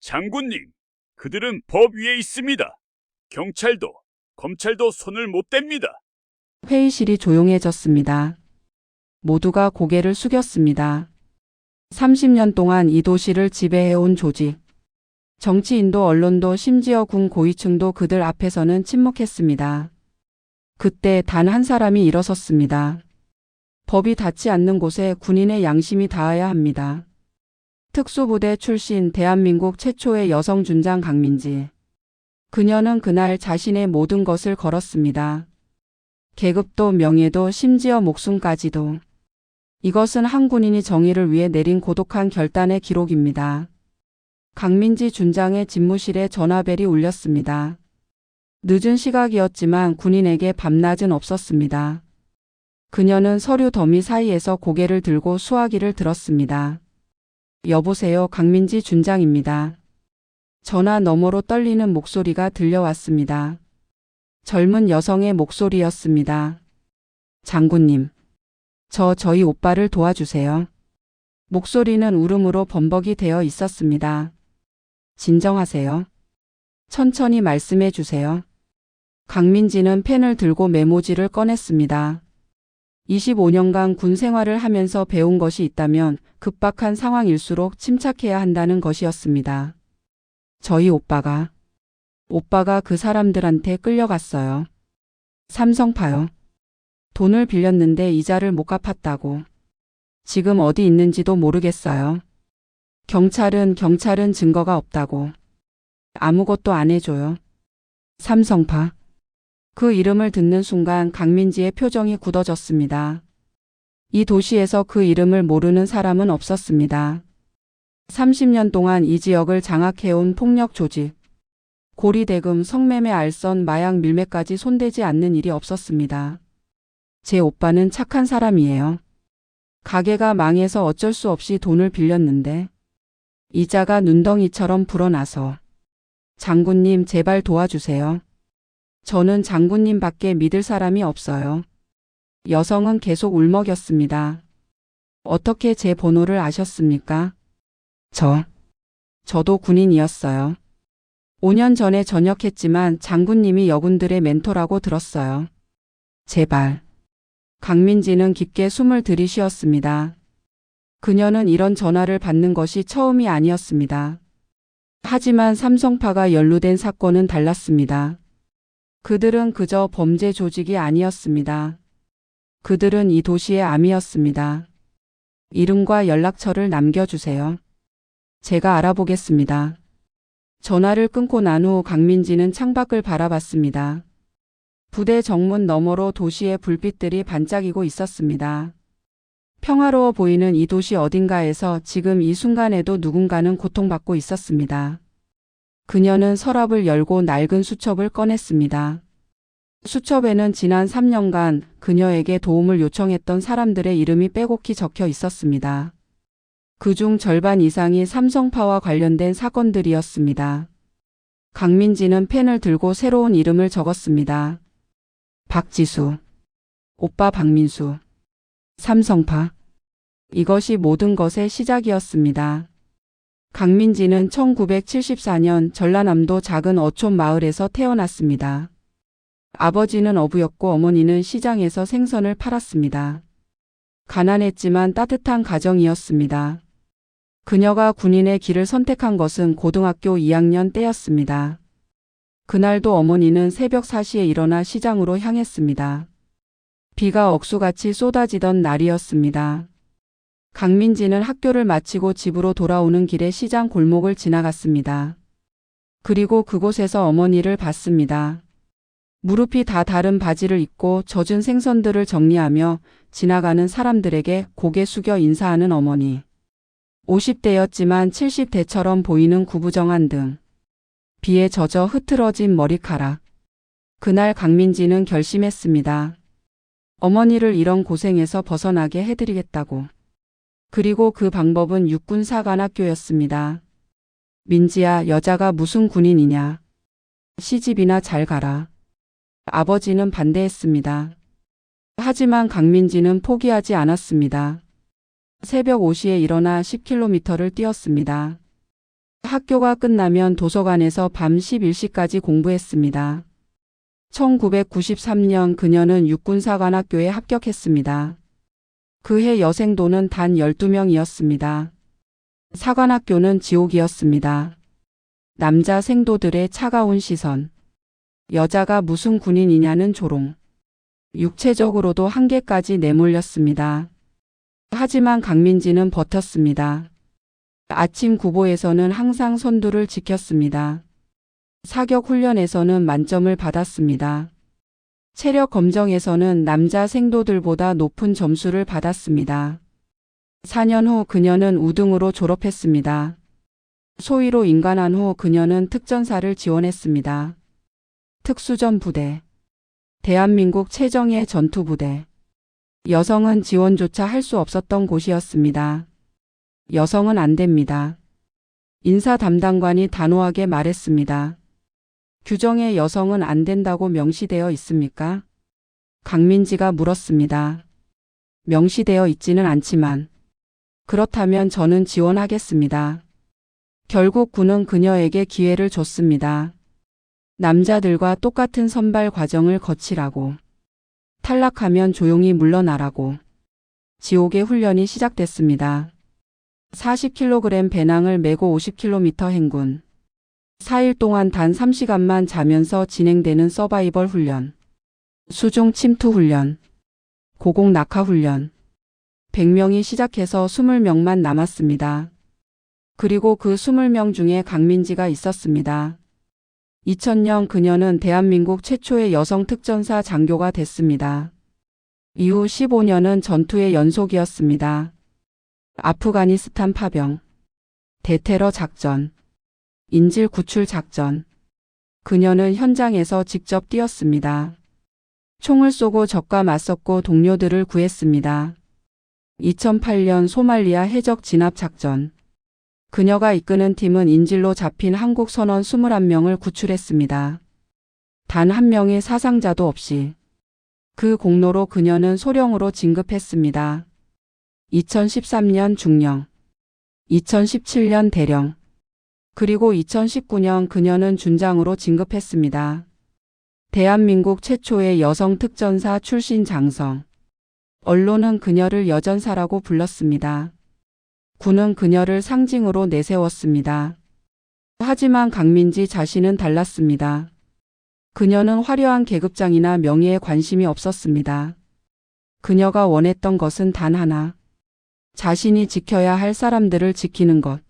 장군님, 그들은 법 위에 있습니다. 경찰도, 검찰도 손을 못 댑니다. 회의실이 조용해졌습니다. 모두가 고개를 숙였습니다. 30년 동안 이 도시를 지배해온 조직, 정치인도 언론도 심지어 군 고위층도 그들 앞에서는 침묵했습니다. 그때 단 한 사람이 일어섰습니다. 법이 닿지 않는 곳에 군인의 양심이 닿아야 합니다. 특수부대 출신 대한민국 최초의 여성 준장 강민지. 그녀는 그날 자신의 모든 것을 걸었습니다. 계급도 명예도 심지어 목숨까지도. 이것은 한 군인이 정의를 위해 내린 고독한 결단의 기록입니다. 강민지 준장의 집무실에 전화벨이 울렸습니다. 늦은 시각이었지만 군인에게 밤낮은 없었습니다. 그녀는 서류 더미 사이에서 고개를 들고 수화기를 들었습니다. 여보세요, 강민지 준장입니다. 전화 너머로 떨리는 목소리가 들려왔습니다. 젊은 여성의 목소리였습니다. 장군님, 저희 오빠를 도와주세요. 목소리는 울음으로 범벅이 되어 있었습니다. 진정하세요. 천천히 말씀해 주세요. 강민지는 펜을 들고 메모지를 꺼냈습니다. 25년간 군 생활을 하면서 배운 것이 있다면 급박한 상황일수록 침착해야 한다는 것이었습니다. 저희 오빠가 그 사람들한테 끌려갔어요. 삼성파요. 돈을 빌렸는데 이자를 못 갚았다고. 지금 어디 있는지도 모르겠어요. 경찰은 증거가 없다고. 아무것도 안 해줘요. 삼성파. 그 이름을 듣는 순간 강민지의 표정이 굳어졌습니다. 이 도시에서 그 이름을 모르는 사람은 없었습니다. 30년 동안 이 지역을 장악해온 폭력 조직. 고리대금, 성매매, 알선, 마약 밀매까지 손대지 않는 일이 없었습니다. 제 오빠는 착한 사람이에요. 가게가 망해서 어쩔 수 없이 돈을 빌렸는데 이자가 눈덩이처럼 불어나서. 장군님, 제발 도와주세요. 저는 장군님밖에 믿을 사람이 없어요. 여성은 계속 울먹였습니다. 어떻게 제 번호를 아셨습니까? 저도 군인이었어요. 5년 전에 전역했지만 장군님이 여군들의 멘토라고 들었어요. 제발. 강민지는 깊게 숨을 들이쉬었습니다. 그녀는 이런 전화를 받는 것이 처음이 아니었습니다. 하지만 삼성파가 연루된 사건은 달랐습니다. 그들은 그저 범죄 조직이 아니었습니다. 그들은 이 도시의 암이었습니다. 이름과 연락처를 남겨주세요. 제가 알아보겠습니다. 전화를 끊고 난 후 강민지는 창밖을 바라봤습니다. 부대 정문 너머로 도시의 불빛들이 반짝이고 있었습니다. 평화로워 보이는 이 도시 어딘가에서 지금 이 순간에도 누군가는 고통받고 있었습니다. 그녀는 서랍을 열고 낡은 수첩을 꺼냈습니다. 수첩에는 지난 3년간 그녀에게 도움을 요청했던 사람들의 이름이 빼곡히 적혀 있었습니다. 그중 절반 이상이 삼성파와 관련된 사건들이었습니다. 강민지는 펜을 들고 새로운 이름을 적었습니다. 박지수, 오빠 박민수, 삼성파. 이것이 모든 것의 시작이었습니다. 강민지는 1974년 전라남도 작은 어촌 마을에서 태어났습니다. 아버지는 어부였고 어머니는 시장에서 생선을 팔았습니다. 가난했지만 따뜻한 가정이었습니다. 그녀가 군인의 길을 선택한 것은 고등학교 2학년 때였습니다. 그날도 어머니는 새벽 4시에 일어나 시장으로 향했습니다. 비가 억수같이 쏟아지던 날이었습니다. 강민지는 학교를 마치고 집으로 돌아오는 길에 시장 골목을 지나갔습니다. 그리고 그곳에서 어머니를 봤습니다. 무릎이 다 다른 바지를 입고 젖은 생선들을 정리하며 지나가는 사람들에게 고개 숙여 인사하는 어머니. 50대였지만 70대처럼 보이는 구부정한 등. 비에 젖어 흐트러진 머리카락. 그날 강민지는 결심했습니다. 어머니를 이런 고생에서 벗어나게 해드리겠다고. 그리고 그 방법은 육군사관학교였습니다. 민지야, 여자가 무슨 군인이냐. 시집이나 잘 가라. 아버지는 반대했습니다. 하지만 강민지는 포기하지 않았습니다. 새벽 5시에 일어나 10km를 뛰었습니다. 학교가 끝나면 도서관에서 밤 11시까지 공부했습니다. 1993년 그녀는 육군사관학교에 합격했습니다. 그해 여생도는 단 12명이었습니다. 사관학교는 지옥이었습니다. 남자 생도들의 차가운 시선. 여자가 무슨 군인이냐는 조롱. 육체적으로도 한계까지 내몰렸습니다. 하지만 강민지는 버텼습니다. 아침 구보에서는 항상 선두를 지켰습니다. 사격 훈련에서는 만점을 받았습니다. 체력 검정에서는 남자 생도들보다 높은 점수를 받았습니다. 4년 후 그녀는 우등으로 졸업했습니다. 소위로 임관한 후 그녀는 특전사를 지원했습니다. 특수전 부대, 대한민국 최정예 전투부대. 여성은 지원조차 할 수 없었던 곳이었습니다. 여성은 안 됩니다. 인사 담당관이 단호하게 말했습니다. 규정에 여성은 안 된다고 명시되어 있습니까? 강민지가 물었습니다. 명시되어 있지는 않지만 그렇다면 저는 지원하겠습니다. 결국 군은 그녀에게 기회를 줬습니다. 남자들과 똑같은 선발 과정을 거치라고. 탈락하면 조용히 물러나라고. 지옥의 훈련이 시작됐습니다. 40kg 배낭을 메고 50km 행군. 4일 동안 단 3시간만 자면서 진행되는 서바이벌 훈련. 수중 침투 훈련. 고공 낙하 훈련. 100명이 시작해서 20명만 남았습니다. 그리고 그 20명 중에 강민지가 있었습니다. 2000년 그녀는 대한민국 최초의 여성 특전사 장교가 됐습니다. 이후 15년은 전투의 연속이었습니다. 아프가니스탄 파병, 대테러 작전, 인질 구출 작전. 그녀는 현장에서 직접 뛰었습니다. 총을 쏘고 적과 맞섰고 동료들을 구했습니다. 2008년 소말리아 해적 진압 작전. 그녀가 이끄는 팀은 인질로 잡힌 한국 선원 21명을 구출했습니다. 단 한 명의 사상자도 없이. 그 공로로 그녀는 소령으로 진급했습니다. 2013년 중령, 2017년 대령, 그리고 2019년 그녀는 준장으로 진급했습니다. 대한민국 최초의 여성 특전사 출신 장성. 언론은 그녀를 여전사라고 불렀습니다. 군은 그녀를 상징으로 내세웠습니다. 하지만 강민지 자신은 달랐습니다. 그녀는 화려한 계급장이나 명예에 관심이 없었습니다. 그녀가 원했던 것은 단 하나. 자신이 지켜야 할 사람들을 지키는 것.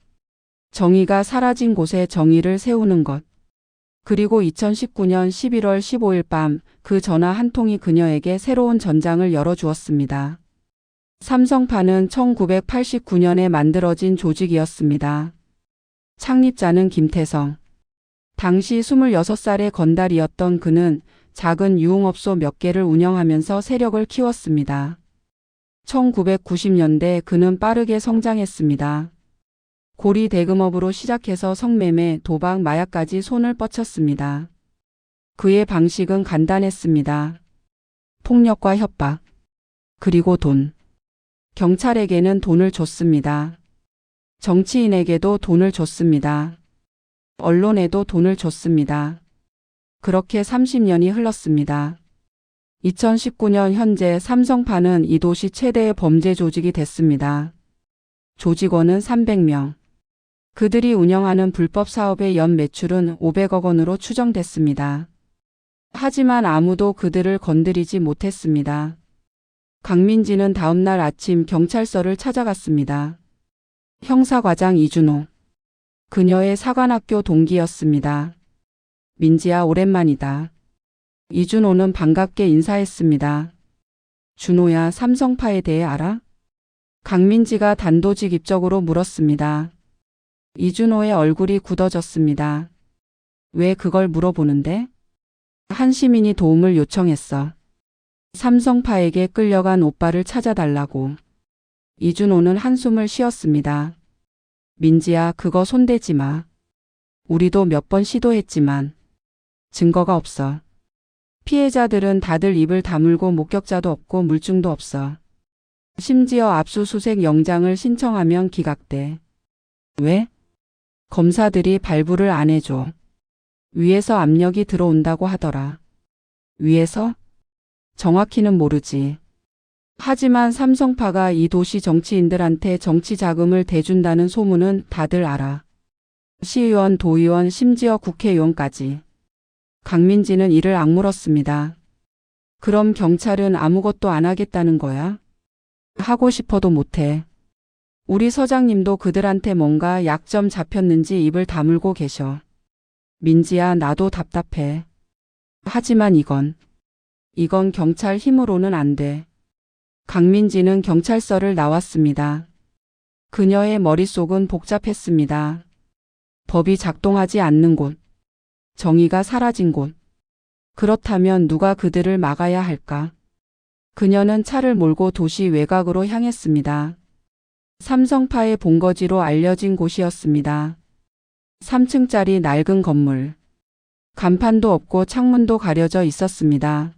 정의가 사라진 곳에 정의를 세우는 것. 그리고 2019년 11월 15일 밤 그 전화 한 통이 그녀에게 새로운 전장을 열어주었습니다. 삼성파는 1989년에 만들어진 조직이었습니다. 창립자는 김태성. 당시 26살의 건달이었던 그는 작은 유흥업소 몇 개를 운영하면서 세력을 키웠습니다. 1990년대 그는 빠르게 성장했습니다. 고리 대금업으로 시작해서 성매매, 도박, 마약까지 손을 뻗쳤습니다. 그의 방식은 간단했습니다. 폭력과 협박, 그리고 돈. 경찰에게는 돈을 줬습니다. 정치인에게도 돈을 줬습니다. 언론에도 돈을 줬습니다. 그렇게 30년이 흘렀습니다. 2019년 현재 삼성파는 이 도시 최대의 범죄 조직이 됐습니다. 조직원은 300명. 그들이 운영하는 불법 사업의 연 매출은 500억 원으로 추정됐습니다. 하지만 아무도 그들을 건드리지 못했습니다. 강민지는 다음날 아침 경찰서를 찾아갔습니다. 형사과장 이준호. 그녀의 사관학교 동기였습니다. 민지야, 오랜만이다. 이준호는 반갑게 인사했습니다. 준호야, 삼성파에 대해 알아? 강민지가 단도직입적으로 물었습니다. 이준호의 얼굴이 굳어졌습니다. 왜 그걸 물어보는데? 한 시민이 도움을 요청했어. 삼성파에게 끌려간 오빠를 찾아달라고. 이준호는 한숨을 쉬었습니다. 민지야, 그거 손대지 마. 우리도 몇 번 시도했지만 증거가 없어. 피해자들은 다들 입을 다물고 목격자도 없고 물증도 없어. 심지어 압수수색 영장을 신청하면 기각돼. 왜? 검사들이 발부를 안 해줘. 위에서 압력이 들어온다고 하더라. 위에서? 정확히는 모르지. 하지만 삼성파가 이 도시 정치인들한테 정치 자금을 대준다는 소문은 다들 알아. 시의원, 도의원, 심지어 국회의원까지. 강민지는 이를 악물었습니다. 그럼 경찰은 아무것도 안 하겠다는 거야? 하고 싶어도 못해. 우리 서장님도 그들한테 뭔가 약점 잡혔는지 입을 다물고 계셔. 민지야, 나도 답답해. 하지만 이건 경찰 힘으로는 안 돼. 강민지는 경찰서를 나왔습니다. 그녀의 머릿속은 복잡했습니다. 법이 작동하지 않는 곳, 정의가 사라진 곳. 그렇다면 누가 그들을 막아야 할까? 그녀는 차를 몰고 도시 외곽으로 향했습니다. 삼성파의 본거지로 알려진 곳이었습니다. 3층짜리 낡은 건물. 간판도 없고 창문도 가려져 있었습니다.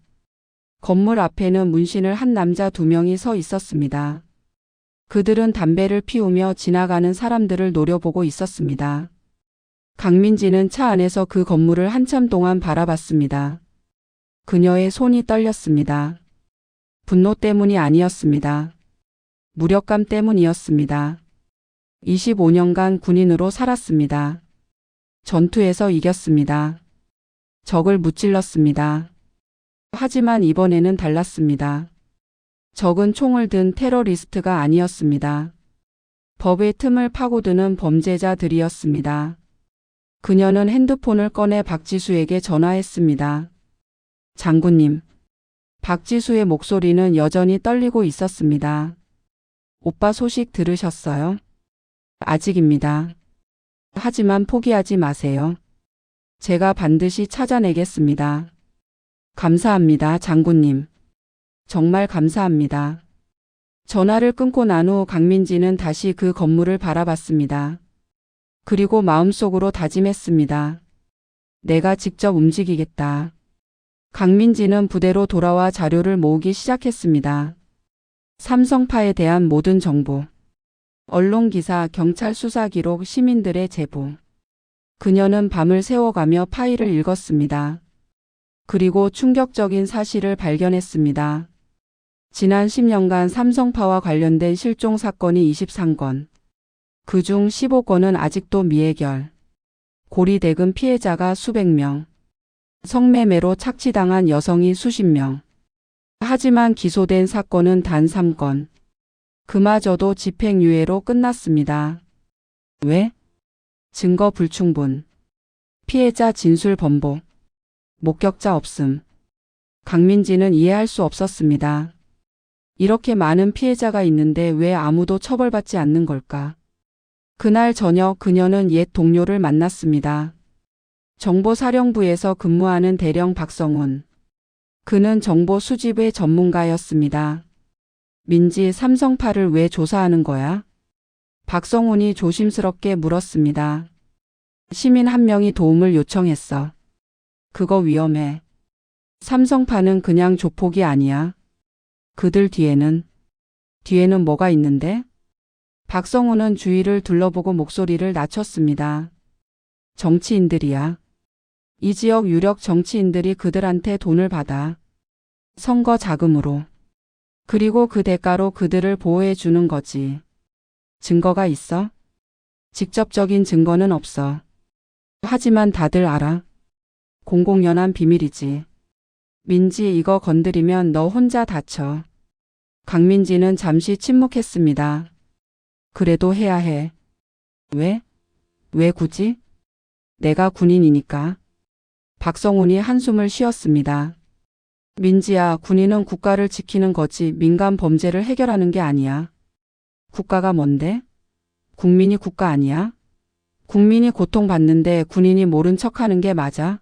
건물 앞에는 문신을 한 남자 2명이 서 있었습니다. 그들은 담배를 피우며 지나가는 사람들을 노려보고 있었습니다. 강민지는 차 안에서 그 건물을 한참 동안 바라봤습니다. 그녀의 손이 떨렸습니다. 분노 때문이 아니었습니다. 무력감 때문이었습니다. 25년간 군인으로 살았습니다. 전투에서 이겼습니다. 적을 무찔렀습니다. 하지만 이번에는 달랐습니다. 적은 총을 든 테러리스트가 아니었습니다. 법의 틈을 파고드는 범죄자들이었습니다. 그녀는 핸드폰을 꺼내 박지수에게 전화했습니다. 장군님. 박지수의 목소리는 여전히 떨리고 있었습니다. 오빠 소식 들으셨어요? 아직입니다. 하지만 포기하지 마세요. 제가 반드시 찾아내겠습니다. 감사합니다, 장군님. 정말 감사합니다. 전화를 끊고 난 후 강민지는 다시 그 건물을 바라봤습니다. 그리고 마음속으로 다짐했습니다. 내가 직접 움직이겠다. 강민지는 부대로 돌아와 자료를 모으기 시작했습니다. 삼성파에 대한 모든 정보, 언론 기사, 경찰 수사 기록, 시민들의 제보. 그녀는 밤을 새워가며 파일을 읽었습니다. 그리고 충격적인 사실을 발견했습니다. 지난 10년간 삼성파와 관련된 실종 사건이 23건. 그중 15건은 아직도 미해결. 고리대금 피해자가 수백 명. 성매매로 착취당한 여성이 수십 명. 하지만 기소된 사건은 단 3건. 그마저도 집행유예로 끝났습니다. 왜? 증거 불충분. 피해자 진술 번복. 목격자 없음. 강민지는 이해할 수 없었습니다. 이렇게 많은 피해자가 있는데 왜 아무도 처벌받지 않는 걸까? 그날 저녁 그녀는 옛 동료를 만났습니다. 정보사령부에서 근무하는 대령 박성훈. 그는 정보 수집의 전문가였습니다. 민지, 삼성파를 왜 조사하는 거야? 박성훈이 조심스럽게 물었습니다. 시민 한 명이 도움을 요청했어. 그거 위험해. 삼성파는 그냥 조폭이 아니야. 그들 뒤에는 뭐가 있는데? 박성훈은 주위를 둘러보고 목소리를 낮췄습니다. 정치인들이야. 이 지역 유력 정치인들이 그들한테 돈을 받아. 선거 자금으로. 그리고 그 대가로 그들을 보호해 주는 거지. 증거가 있어? 직접적인 증거는 없어. 하지만 다들 알아. 공공연한 비밀이지. 민지, 이거 건드리면 너 혼자 다쳐. 강민지는 잠시 침묵했습니다. 그래도 해야 해. 왜? 왜 굳이? 내가 군인이니까. 박성훈이 한숨을 쉬었습니다. 민지야, 군인은 국가를 지키는 거지 민간 범죄를 해결하는 게 아니야. 국가가 뭔데? 국민이 국가 아니야? 국민이 고통받는데 군인이 모른 척하는 게 맞아?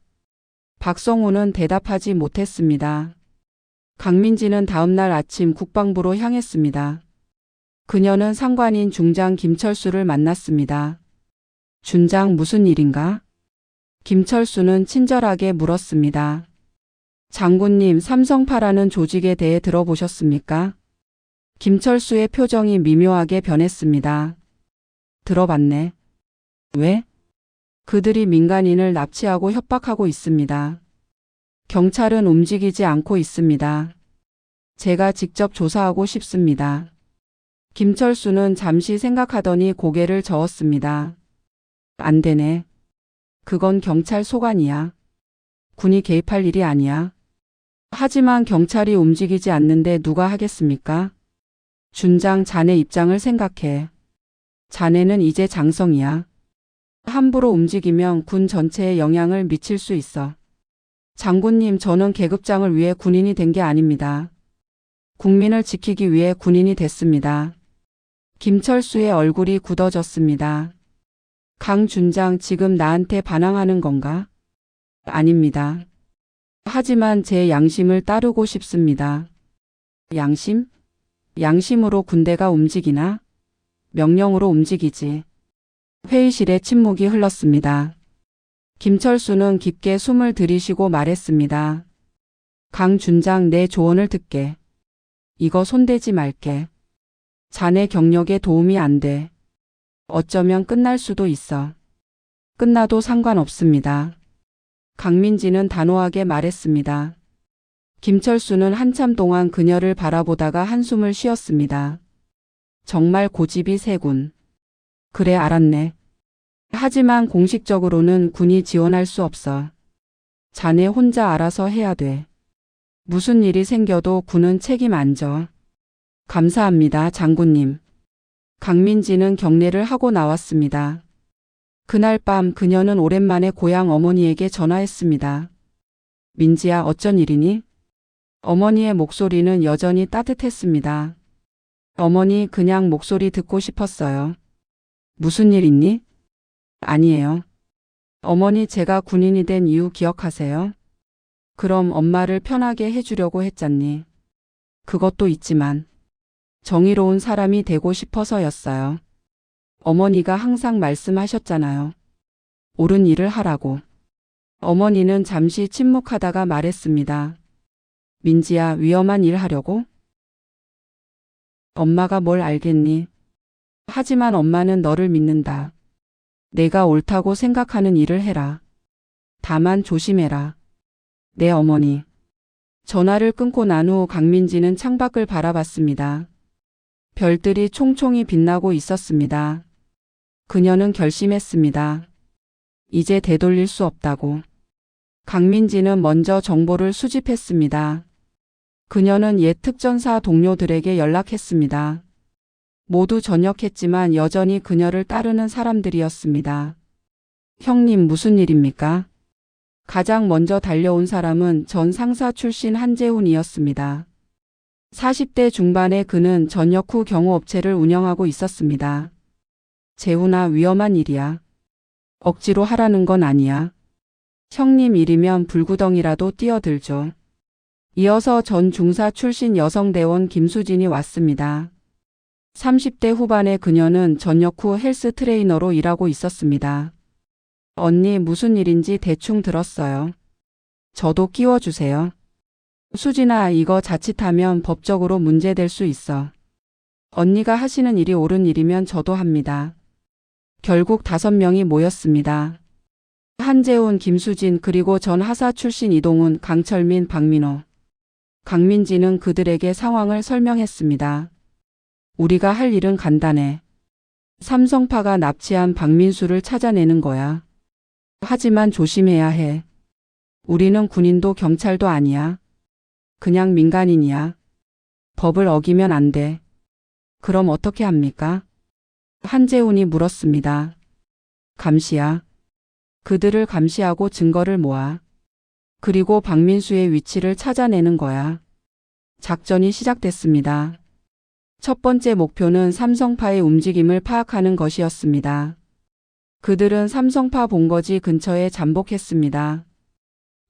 박성훈은 대답하지 못했습니다. 강민지는 다음날 아침 국방부로 향했습니다. 그녀는 상관인 중장 김철수를 만났습니다. 준장, 무슨 일인가? 김철수는 친절하게 물었습니다. 장군님, 삼성파라는 조직에 대해 들어보셨습니까? 김철수의 표정이 미묘하게 변했습니다. 들어봤네. 왜? 그들이 민간인을 납치하고 협박하고 있습니다. 경찰은 움직이지 않고 있습니다. 제가 직접 조사하고 싶습니다. 김철수는 잠시 생각하더니 고개를 저었습니다. 안 되네. 그건 경찰 소관이야. 군이 개입할 일이 아니야. 하지만 경찰이 움직이지 않는데 누가 하겠습니까? 준장, 자네 입장을 생각해. 자네는 이제 장성이야. 함부로 움직이면 군 전체에 영향을 미칠 수 있어. 장군님, 저는 계급장을 위해 군인이 된 게 아닙니다. 국민을 지키기 위해 군인이 됐습니다. 김철수의 얼굴이 굳어졌습니다. 강 준장, 지금 나한테 반항하는 건가? 아닙니다. 하지만 제 양심을 따르고 싶습니다. 양심? 양심으로 군대가 움직이나? 명령으로 움직이지. 회의실에 침묵이 흘렀습니다. 김철수는 깊게 숨을 들이쉬고 말했습니다. 강 준장, 내 조언을 듣게. 이거 손대지 말게. 자네 경력에 도움이 안 돼. 어쩌면 끝날 수도 있어. 끝나도 상관없습니다. 강민지는 단호하게 말했습니다. 김철수는 한참 동안 그녀를 바라보다가 한숨을 쉬었습니다. 정말 고집이 세군. 그래, 알았네. 하지만 공식적으로는 군이 지원할 수 없어. 자네 혼자 알아서 해야 돼. 무슨 일이 생겨도 군은 책임 안 져. 감사합니다, 장군님. 강민지는 경례를 하고 나왔습니다. 그날 밤 그녀는 오랜만에 고향 어머니에게 전화했습니다. 민지야, 어쩐 일이니? 어머니의 목소리는 여전히 따뜻했습니다. 어머니, 그냥 목소리 듣고 싶었어요. 무슨 일 있니? 아니에요. 어머니, 제가 군인이 된 이유 기억하세요? 그럼 엄마를 편하게 해주려고 했잖니. 그것도 있지만 정의로운 사람이 되고 싶어서였어요. 어머니가 항상 말씀하셨잖아요. 옳은 일을 하라고. 어머니는 잠시 침묵하다가 말했습니다. 민지야, 위험한 일 하려고? 엄마가 뭘 알겠니? 하지만 엄마는 너를 믿는다. 내가 옳다고 생각하는 일을 해라. 다만 조심해라. 네, 어머니. 전화를 끊고 난 후 강민지는 창밖을 바라봤습니다. 별들이 총총히 빛나고 있었습니다. 그녀는 결심했습니다. 이제 되돌릴 수 없다고. 강민지는 먼저 정보를 수집했습니다. 그녀는 옛 특전사 동료들에게 연락했습니다. 모두 전역했지만 여전히 그녀를 따르는 사람들이었습니다. 형님, 무슨 일입니까? 가장 먼저 달려온 사람은 전 상사 출신 한재훈이었습니다. 40대 중반의 그는 전역 후 경호업체를 운영하고 있었습니다. 재훈아, 위험한 일이야. 억지로 하라는 건 아니야. 형님 일이면 불구덩이라도 뛰어들죠. 이어서 전 중사 출신 여성대원 김수진이 왔습니다. 30대 후반의 그녀는 전역 후 헬스 트레이너로 일하고 있었습니다. 언니, 무슨 일인지 대충 들었어요. 저도 끼워주세요. 수진아, 이거 자칫하면 법적으로 문제될 수 있어. 언니가 하시는 일이 옳은 일이면 저도 합니다. 결국 5명이 모였습니다. 한재훈, 김수진, 그리고 전 하사 출신 이동훈, 강철민, 박민호. 강민지는 그들에게 상황을 설명했습니다. 우리가 할 일은 간단해. 삼성파가 납치한 박민수를 찾아내는 거야. 하지만 조심해야 해. 우리는 군인도 경찰도 아니야. 그냥 민간인이야. 법을 어기면 안 돼. 그럼 어떻게 합니까? 한재훈이 물었습니다. 감시야. 그들을 감시하고 증거를 모아. 그리고 박민수의 위치를 찾아내는 거야. 작전이 시작됐습니다. 첫 번째 목표는 삼성파의 움직임을 파악하는 것이었습니다. 그들은 삼성파 본거지 근처에 잠복했습니다.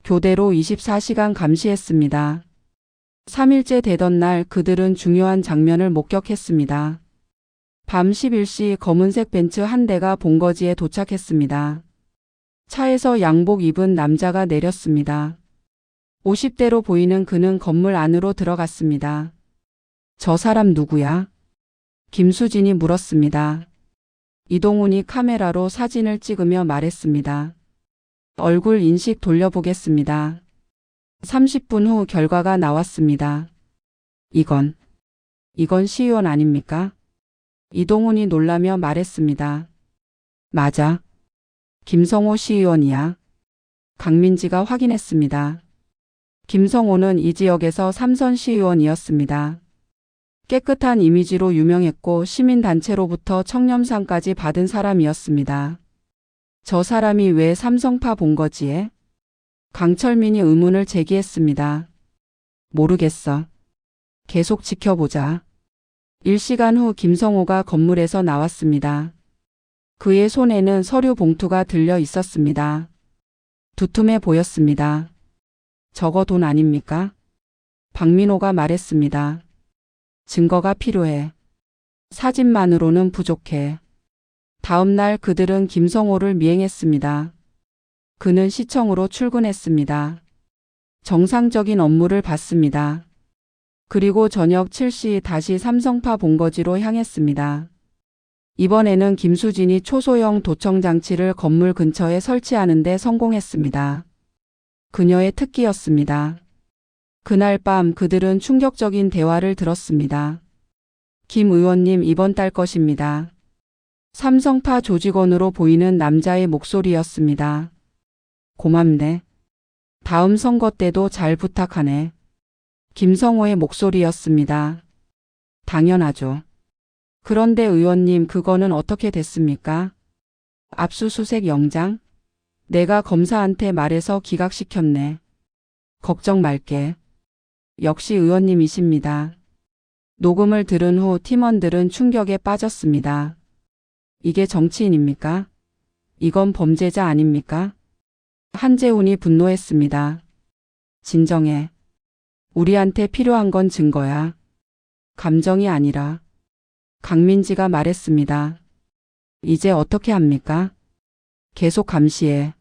교대로 24시간 감시했습니다. 3일째 되던 날 그들은 중요한 장면을 목격했습니다. 밤 11시 검은색 벤츠 한 대가 본거지에 도착했습니다. 차에서 양복 입은 남자가 내렸습니다. 50대로 보이는 그는 건물 안으로 들어갔습니다. 저 사람 누구야? 김수진이 물었습니다. 이동훈이 카메라로 사진을 찍으며 말했습니다. 얼굴 인식 돌려보겠습니다. 30분 후 결과가 나왔습니다. 이건 시의원 아닙니까? 이동훈이 놀라며 말했습니다. 맞아. 김성호 시의원이야. 강민지가 확인했습니다. 김성호는 이 지역에서 3선 시의원이었습니다. 깨끗한 이미지로 유명했고 시민단체로부터 청렴상까지 받은 사람이었습니다. 저 사람이 왜 삼성파 본거지에? 강철민이 의문을 제기했습니다. 모르겠어. 계속 지켜보자. 1시간 후 김성호가 건물에서 나왔습니다. 그의 손에는 서류 봉투가 들려 있었습니다. 두툼해 보였습니다. 저거 돈 아닙니까? 박민호가 말했습니다. 증거가 필요해. 사진만으로는 부족해. 다음 날 그들은 김성호를 미행했습니다. 그는 시청으로 출근했습니다. 정상적인 업무를 받습니다. 그리고 저녁 7시 다시 삼성파 본거지로 향했습니다. 이번에는 김수진이 초소형 도청 장치를 건물 근처에 설치하는 데 성공했습니다. 그녀의 특기였습니다. 그날 밤 그들은 충격적인 대화를 들었습니다. 김 의원님 이번 달 것입니다. 삼성파 조직원으로 보이는 남자의 목소리였습니다. 고맙네. 다음 선거 때도 잘 부탁하네. 김성호의 목소리였습니다. 당연하죠. 그런데 의원님 그거는 어떻게 됐습니까? 압수수색 영장? 내가 검사한테 말해서 기각시켰네. 걱정 말게. 역시 의원님이십니다. 녹음을 들은 후 팀원들은 충격에 빠졌습니다. 이게 정치인입니까? 이건 범죄자 아닙니까? 한재훈이 분노했습니다. 진정해. 우리한테 필요한 건 증거야. 감정이 아니라. 강민지가 말했습니다. 이제 어떻게 합니까? 계속 감시해.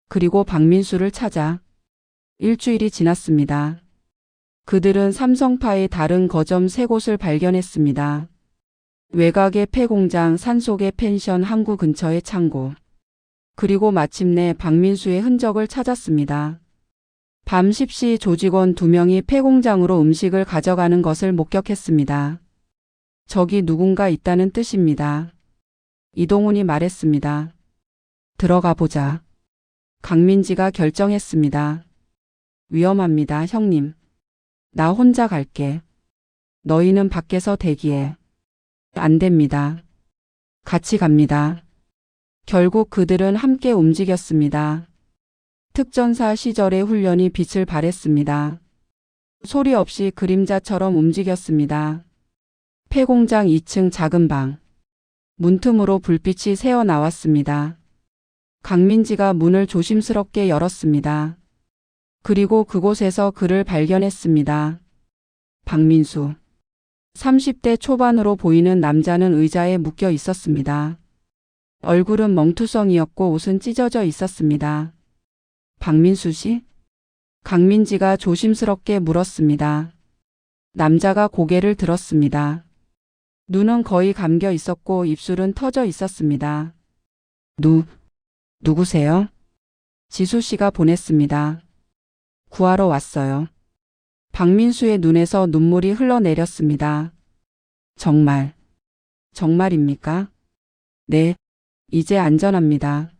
그리고 박민수를 찾아. 일주일이 지났습니다. 그들은 삼성파의 다른 거점 3곳을 발견했습니다. 외곽의 폐공장, 산속의 펜션, 항구 근처의 창고. 그리고 마침내 박민수의 흔적을 찾았습니다. 밤 10시 조직원 2명이 폐공장으로 음식을 가져가는 것을 목격했습니다. 저기 누군가 있다는 뜻입니다. 이동훈이 말했습니다. 들어가 보자. 강민지가 결정했습니다. 위험합니다, 형님. 나 혼자 갈게. 너희는 밖에서 대기해. 안 됩니다. 같이 갑니다. 결국 그들은 함께 움직였습니다. 특전사 시절의 훈련이 빛을 발했습니다. 소리 없이 그림자처럼 움직였습니다. 폐공장 2층 작은 방. 문틈으로 불빛이 새어 나왔습니다. 강민지가 문을 조심스럽게 열었습니다. 그리고 그곳에서 그를 발견했습니다. 박민수. 30대 초반으로 보이는 남자는 의자에 묶여 있었습니다. 얼굴은 멍투성이었고 옷은 찢어져 있었습니다. 박민수 씨? 강민지가 조심스럽게 물었습니다. 남자가 고개를 들었습니다. 눈은 거의 감겨 있었고 입술은 터져 있었습니다. 누구세요? 지수 씨가 보냈습니다. 구하러 왔어요. 박민수의 눈에서 눈물이 흘러내렸습니다. 정말입니까? 네, 이제 안전합니다.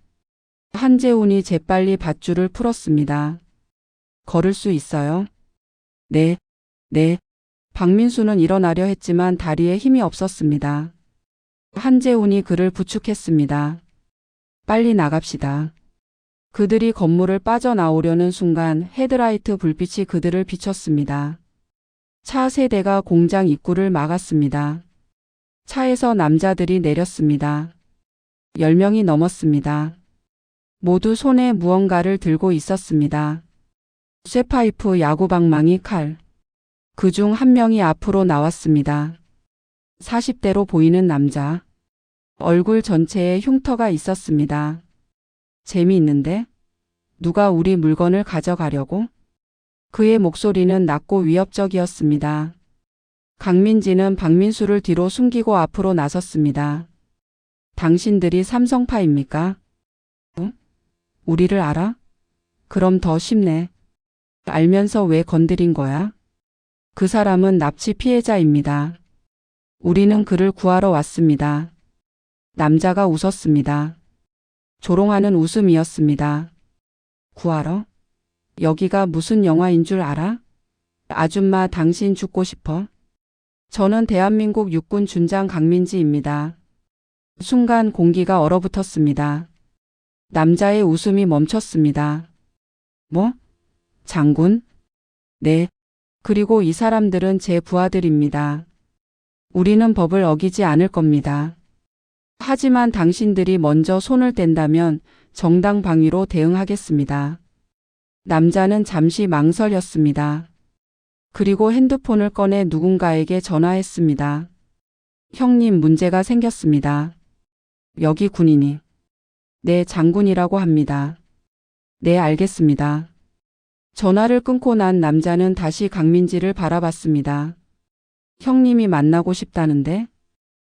한재훈이 재빨리 밧줄을 풀었습니다. 걸을 수 있어요? 네. 박민수는 일어나려 했지만 다리에 힘이 없었습니다. 한재훈이 그를 부축했습니다. 빨리 나갑시다. 그들이 건물을 빠져나오려는 순간 헤드라이트 불빛이 그들을 비췄습니다. 차 3대가 공장 입구를 막았습니다. 차에서 남자들이 내렸습니다. 10명이 넘었습니다. 모두 손에 무언가를 들고 있었습니다. 쇠파이프, 야구방망이, 칼. 그중 한 명이 앞으로 나왔습니다. 40대로 보이는 남자. 얼굴 전체에 흉터가 있었습니다. 재미있는데? 누가 우리 물건을 가져가려고? 그의 목소리는 낮고 위협적이었습니다. 강민지는 박민수를 뒤로 숨기고 앞으로 나섰습니다. 당신들이 삼성파입니까? 우리를 알아? 그럼 더 쉽네. 알면서 왜 건드린 거야? 그 사람은 납치 피해자입니다. 우리는 그를 구하러 왔습니다. 남자가 웃었습니다. 조롱하는 웃음이었습니다. 구하러? 여기가 무슨 영화인 줄 알아? 아줌마, 당신 죽고 싶어? 저는 대한민국 육군 준장 강민지입니다. 순간 공기가 얼어붙었습니다. 남자의 웃음이 멈췄습니다. 뭐? 장군? 네. 그리고 이 사람들은 제 부하들입니다. 우리는 법을 어기지 않을 겁니다. 하지만 당신들이 먼저 손을 뗀다면 정당방위로 대응하겠습니다. 남자는 잠시 망설였습니다. 그리고 핸드폰을 꺼내 누군가에게 전화했습니다. 형님, 문제가 생겼습니다. 여기 군인이. 네, 장군이라고 합니다. 네, 알겠습니다. 전화를 끊고 난 남자는 다시 강민지를 바라봤습니다. 형님이 만나고 싶다는데?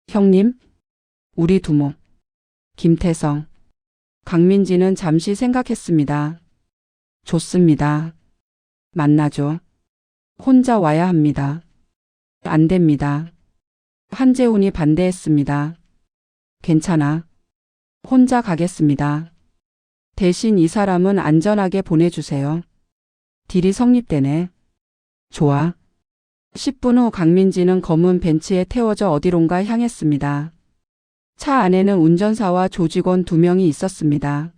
형님? 우리 두목. 김태성. 강민지는 잠시 생각했습니다. 좋습니다. 만나죠. 혼자 와야 합니다. 안 됩니다. 한재훈이 반대했습니다. 괜찮아. 혼자 가겠습니다. 대신 이 사람은 안전하게 보내주세요. 딜이 성립되네. 좋아. 10분 후 강민지는 검은 벤츠에 태워져 어디론가 향했습니다. 차 안에는 운전사와 조직원 2명이 있었습니다.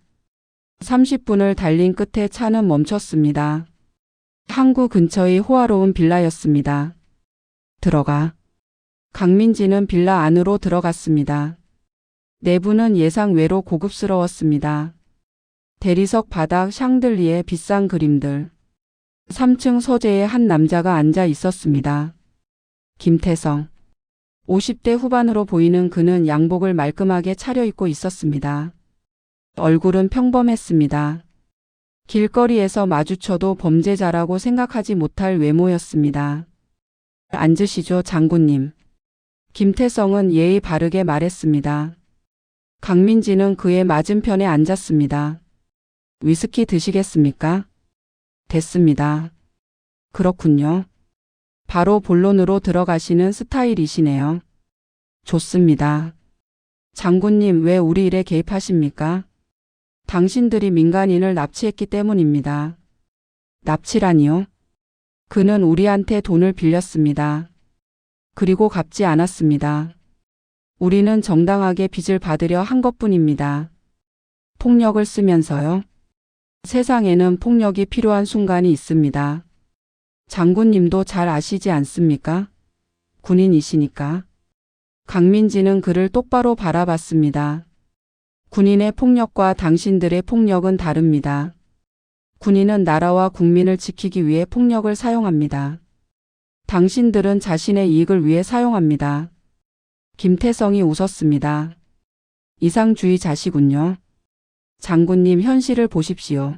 30분을 달린 끝에 차는 멈췄습니다. 항구 근처의 호화로운 빌라였습니다. 들어가. 강민지는 빌라 안으로 들어갔습니다. 내부는 예상외로 고급스러웠습니다. 대리석 바닥 샹들리에 비싼 그림들. 3층 서재에 한 남자가 앉아 있었습니다. 김태성. 50대 후반으로 보이는 그는 양복을 말끔하게 차려입고 있었습니다. 얼굴은 평범했습니다. 길거리에서 마주쳐도 범죄자라고 생각하지 못할 외모였습니다. 앉으시죠, 장군님. 김태성은 예의 바르게 말했습니다. 강민지는 그의 맞은편에 앉았습니다. 위스키 드시겠습니까? 됐습니다. 그렇군요. 바로 본론으로 들어가시는 스타일이시네요. 좋습니다. 장군님, 왜 우리 일에 개입하십니까? 당신들이 민간인을 납치했기 때문입니다. 납치라니요? 그는 우리한테 돈을 빌렸습니다. 그리고 갚지 않았습니다. 우리는 정당하게 빚을 받으려 한 것뿐입니다. 폭력을 쓰면서요? 세상에는 폭력이 필요한 순간이 있습니다. 장군님도 잘 아시지 않습니까? 군인이시니까. 강민지는 그를 똑바로 바라봤습니다. 군인의 폭력과 당신들의 폭력은 다릅니다. 군인은 나라와 국민을 지키기 위해 폭력을 사용합니다. 당신들은 자신의 이익을 위해 사용합니다. 김태성이 웃었습니다. 이상주의자시군요. 장군님, 현실을 보십시오.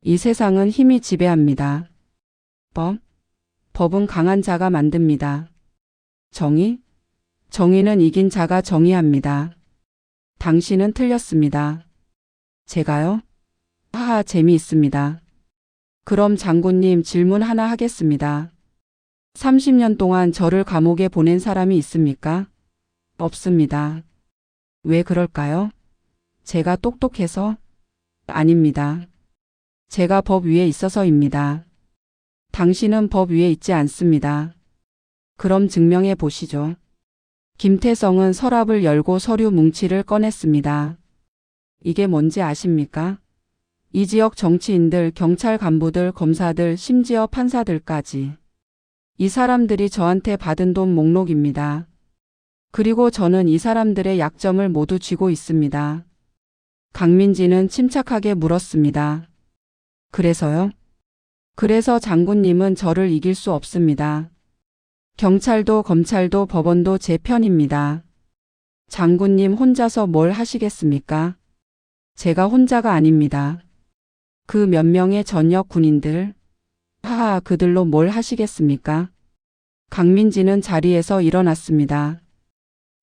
이 세상은 힘이 지배합니다. 법은 강한 자가 만듭니다. 정의는 이긴 자가 정의합니다. 당신은 틀렸습니다. 제가요? 하하, 재미있습니다. 그럼 장군님, 질문 하나 하겠습니다. 30년 동안 저를 감옥에 보낸 사람이 있습니까? 없습니다. 왜 그럴까요? 제가 똑똑해서? 아닙니다. 제가 법 위에 있어서입니다. 당신은 법 위에 있지 않습니다. 그럼 증명해 보시죠. 김태성은 서랍을 열고 서류 뭉치를 꺼냈습니다. 이게 뭔지 아십니까? 이 지역 정치인들, 경찰 간부들, 검사들, 심지어 판사들까지. 이 사람들이 저한테 받은 돈 목록입니다. 그리고 저는 이 사람들의 약점을 모두 쥐고 있습니다. 강민지는 침착하게 물었습니다. 그래서요? 그래서 장군님은 저를 이길 수 없습니다. 경찰도 검찰도 법원도 제 편입니다. 장군님 혼자서 뭘 하시겠습니까? 제가 혼자가 아닙니다. 그 몇 명의 전역 군인들, 하하, 그들로 뭘 하시겠습니까? 강민지는 자리에서 일어났습니다.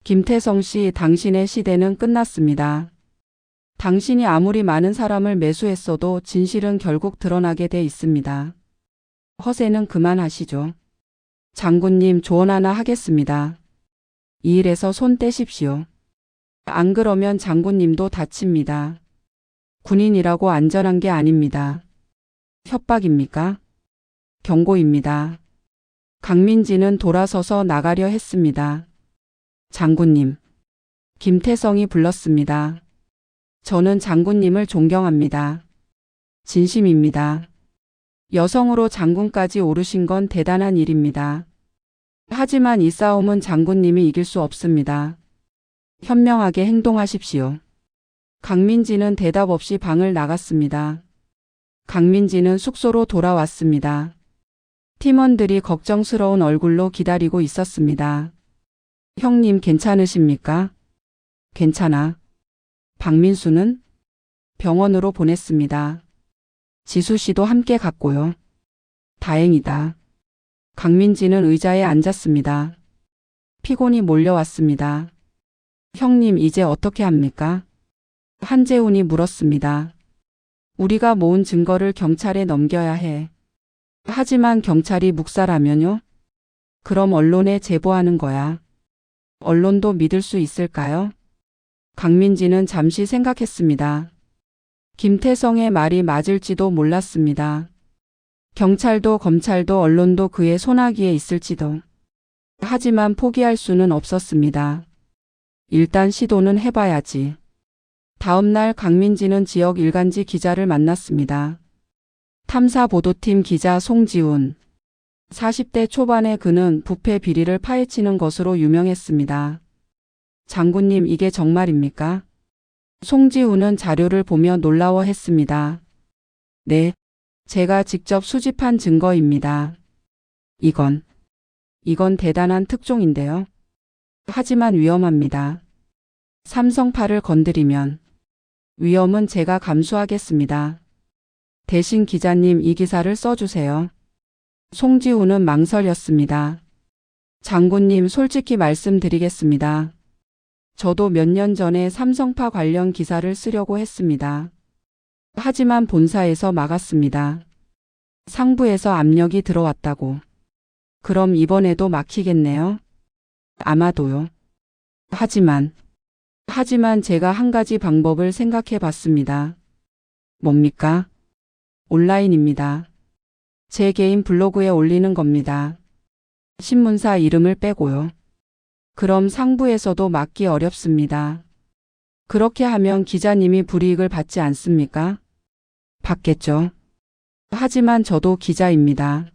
김태성 씨, 당신의 시대는 끝났습니다. 당신이 아무리 많은 사람을 매수했어도 진실은 결국 드러나게 돼 있습니다. 허세는 그만하시죠. 장군님, 조언 하나 하겠습니다. 이 일에서 손 떼십시오. 안 그러면 장군님도 다칩니다. 군인이라고 안전한 게 아닙니다. 협박입니까? 경고입니다. 강민지는 돌아서서 나가려 했습니다. 장군님. 김태성이 불렀습니다. 저는 장군님을 존경합니다. 진심입니다. 여성으로 장군까지 오르신 건 대단한 일입니다. 하지만 이 싸움은 장군님이 이길 수 없습니다. 현명하게 행동하십시오. 강민지는 대답 없이 방을 나갔습니다. 강민지는 숙소로 돌아왔습니다. 팀원들이 걱정스러운 얼굴로 기다리고 있었습니다. 형님, 괜찮으십니까? 괜찮아. 박민수는? 병원으로 보냈습니다. 지수 씨도 함께 갔고요. 다행이다. 강민지는 의자에 앉았습니다. 피곤이 몰려왔습니다. 형님, 이제 어떻게 합니까? 한재훈이 물었습니다. 우리가 모은 증거를 경찰에 넘겨야 해. 하지만 경찰이 묵살하면요? 그럼 언론에 제보하는 거야. 언론도 믿을 수 있을까요? 강민지는 잠시 생각했습니다. 김태성의 말이 맞을지도 몰랐습니다. 경찰도 검찰도 언론도 그의 손아귀에 있을지도. 하지만 포기할 수는 없었습니다. 일단 시도는 해봐야지. 다음 날 강민지는 지역 일간지 기자를 만났습니다. 탐사보도팀 기자 송지훈. 40대 초반의 그는 부패 비리를 파헤치는 것으로 유명했습니다. 장군님, 이게 정말입니까? 송지훈은 자료를 보며 놀라워했습니다. 네, 제가 직접 수집한 증거입니다. 이건 대단한 특종인데요. 하지만 위험합니다. 삼성파를 건드리면 위험은 제가 감수하겠습니다. 대신 기자님, 이 기사를 써주세요. 송지훈은 망설였습니다. 장군님, 솔직히 말씀드리겠습니다. 저도 몇 년 전에 삼성파 관련 기사를 쓰려고 했습니다. 하지만 본사에서 막았습니다. 상부에서 압력이 들어왔다고. 그럼 이번에도 막히겠네요? 아마도요. 하지만 제가 한 가지 방법을 생각해 봤습니다. 뭡니까? 온라인입니다. 제 개인 블로그에 올리는 겁니다. 신문사 이름을 빼고요. 그럼 상부에서도 막기 어렵습니다. 그렇게 하면 기자님이 불이익을 받지 않습니까? 받겠죠. 하지만 저도 기자입니다.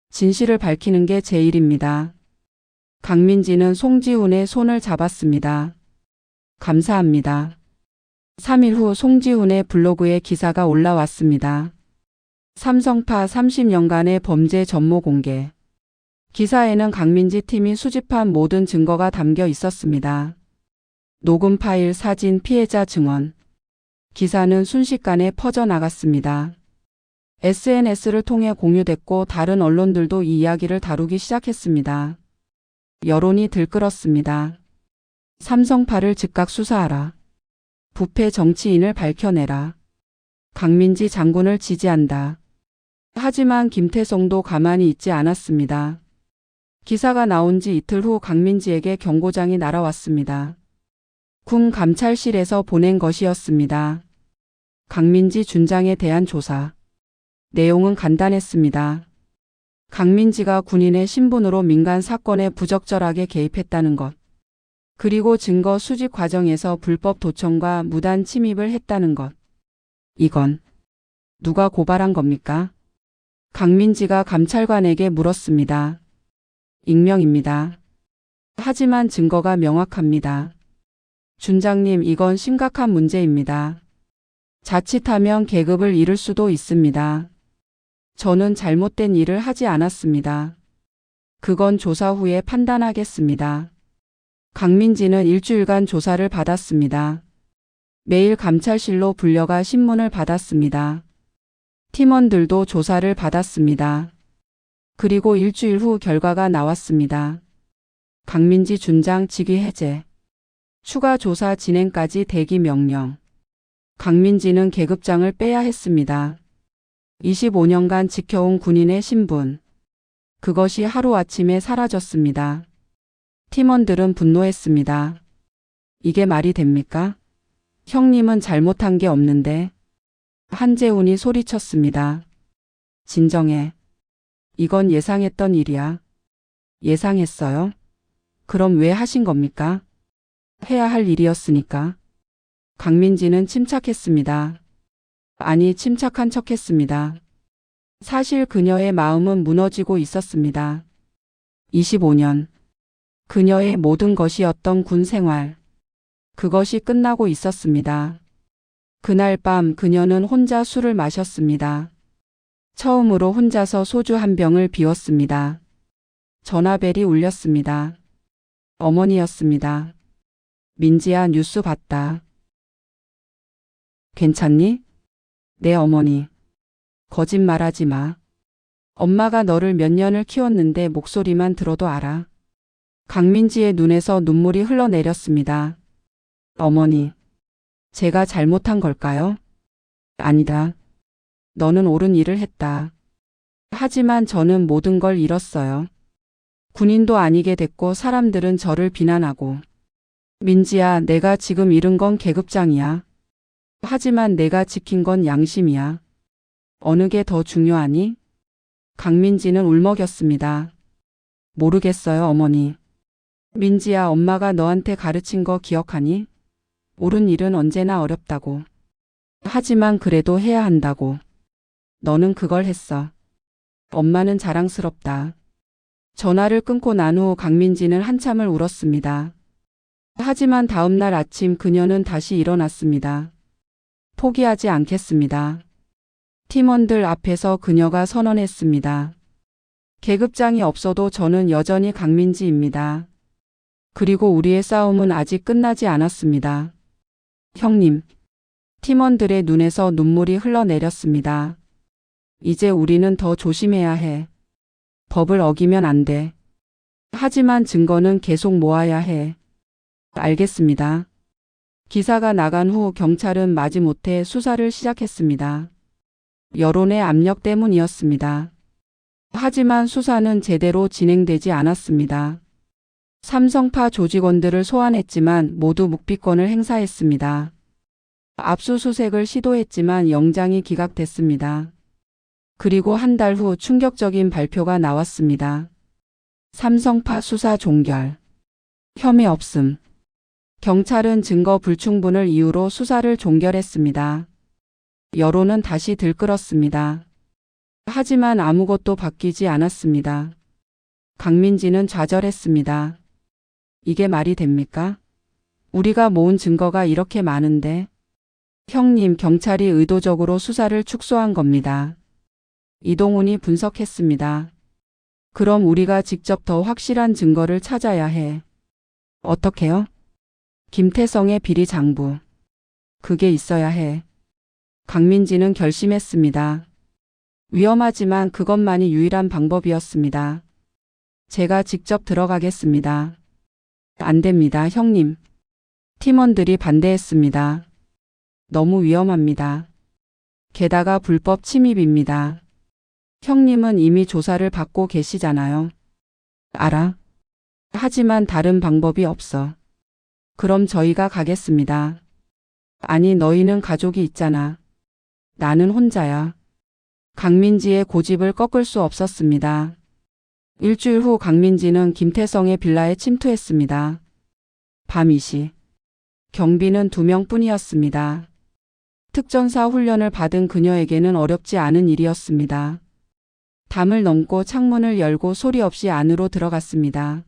진실을 밝히는 게 제 일입니다. 강민지는 송지훈의 손을 잡았습니다. 감사합니다. 3일 후 송지훈의 블로그에 기사가 올라왔습니다. 삼성파 30년간의 범죄 전모 공개. 기사에는 강민지 팀이 수집한 모든 증거가 담겨 있었습니다. 녹음 파일, 사진, 피해자 증언. 기사는 순식간에 퍼져나갔습니다. SNS를 통해 공유됐고 다른 언론들도 이 이야기를 다루기 시작했습니다. 여론이 들끓었습니다. 삼성파를 즉각 수사하라. 부패 정치인을 밝혀내라. 강민지 장군을 지지한다. 하지만 김태성도 가만히 있지 않았습니다. 기사가 나온 지 이틀 후 강민지에게 경고장이 날아왔습니다. 군 감찰실에서 보낸 것이었습니다. 강민지 준장에 대한 조사. 내용은 간단했습니다. 강민지가 군인의 신분으로 민간 사건에 부적절하게 개입했다는 것. 그리고 증거 수집 과정에서 불법 도청과 무단 침입을 했다는 것. 이건 누가 고발한 겁니까? 강민지가 감찰관에게 물었습니다. 익명입니다. 하지만 증거가 명확합니다. 준장님, 이건 심각한 문제입니다. 자칫하면 계급을 잃을 수도 있습니다. 저는 잘못된 일을 하지 않았습니다. 그건 조사 후에 판단하겠습니다. 강민지는 일주일간 조사를 받았습니다. 매일 감찰실로 불려가 신문을 받았습니다. 팀원들도 조사를 받았습니다. 그리고 일주일 후 결과가 나왔습니다. 강민지 준장 직위 해제. 추가 조사 진행까지 대기 명령. 강민지는 계급장을 빼야 했습니다. 25년간 지켜온 군인의 신분. 그것이 하루아침에 사라졌습니다. 팀원들은 분노했습니다. 이게 말이 됩니까? 형님은 잘못한 게 없는데. 한재훈이 소리쳤습니다. 진정해. 이건 예상했던 일이야. 예상했어요? 그럼 왜 하신 겁니까? 해야 할 일이었으니까. 강민지는 침착했습니다. 아니, 침착한 척했습니다. 사실 그녀의 마음은 무너지고 있었습니다. 25년. 그녀의 모든 것이었던 군 생활. 그것이 끝나고 있었습니다. 그날 밤 그녀는 혼자 술을 마셨습니다. 처음으로 혼자서 소주 한 병을 비웠습니다. 전화벨이 울렸습니다. 어머니였습니다. 민지야, 뉴스 봤다. 괜찮니? 네, 어머니. 거짓말하지 마. 엄마가 너를 몇 년을 키웠는데 목소리만 들어도 알아. 강민지의 눈에서 눈물이 흘러내렸습니다. 어머니, 제가 잘못한 걸까요? 아니다. 너는 옳은 일을 했다. 하지만 저는 모든 걸 잃었어요. 군인도 아니게 됐고 사람들은 저를 비난하고. 민지야, 내가 지금 잃은 건 계급장이야. 하지만 내가 지킨 건 양심이야. 어느 게 더 중요하니? 강민지는 울먹였습니다. 모르겠어요, 어머니. 민지야, 엄마가 너한테 가르친 거 기억하니? 옳은 일은 언제나 어렵다고. 하지만 그래도 해야 한다고. 너는 그걸 했어. 엄마는 자랑스럽다. 전화를 끊고 난 후 강민지는 한참을 울었습니다. 하지만 다음 날 아침 그녀는 다시 일어났습니다. 포기하지 않겠습니다. 팀원들 앞에서 그녀가 선언했습니다. 계급장이 없어도 저는 여전히 강민지입니다. 그리고 우리의 싸움은 아직 끝나지 않았습니다. 형님. 팀원들의 눈에서 눈물이 흘러내렸습니다. 이제 우리는 더 조심해야 해. 법을 어기면 안 돼. 하지만 증거는 계속 모아야 해. 알겠습니다. 기사가 나간 후 경찰은 마지못해 수사를 시작했습니다. 여론의 압력 때문이었습니다. 하지만 수사는 제대로 진행되지 않았습니다. 삼성파 조직원들을 소환했지만 모두 묵비권을 행사했습니다. 압수수색을 시도했지만 영장이 기각됐습니다. 그리고 한 달 후 충격적인 발표가 나왔습니다. 삼성파 수사 종결. 혐의 없음. 경찰은 증거 불충분을 이유로 수사를 종결했습니다. 여론은 다시 들끓었습니다. 하지만 아무것도 바뀌지 않았습니다. 강민지는 좌절했습니다. 이게 말이 됩니까? 우리가 모은 증거가 이렇게 많은데. 형님, 경찰이 의도적으로 수사를 축소한 겁니다. 이동훈이 분석했습니다. 그럼 우리가 직접 더 확실한 증거를 찾아야 해. 어떻게요? 김태성의 비리 장부. 그게 있어야 해. 강민지는 결심했습니다. 위험하지만 그것만이 유일한 방법이었습니다. 제가 직접 들어가겠습니다. 안 됩니다, 형님. 팀원들이 반대했습니다. 너무 위험합니다. 게다가 불법 침입입니다. 형님은 이미 조사를 받고 계시잖아요. 알아. 하지만 다른 방법이 없어. 그럼 저희가 가겠습니다. 아니, 너희는 가족이 있잖아. 나는 혼자야. 강민지의 고집을 꺾을 수 없었습니다. 일주일 후 강민지는 김태성의 빌라에 침투했습니다. 밤 2시. 경비는 2명뿐이었습니다. 특전사 훈련을 받은 그녀에게는 어렵지 않은 일이었습니다. 담을 넘고 창문을 열고 소리 없이 안으로 들어갔습니다.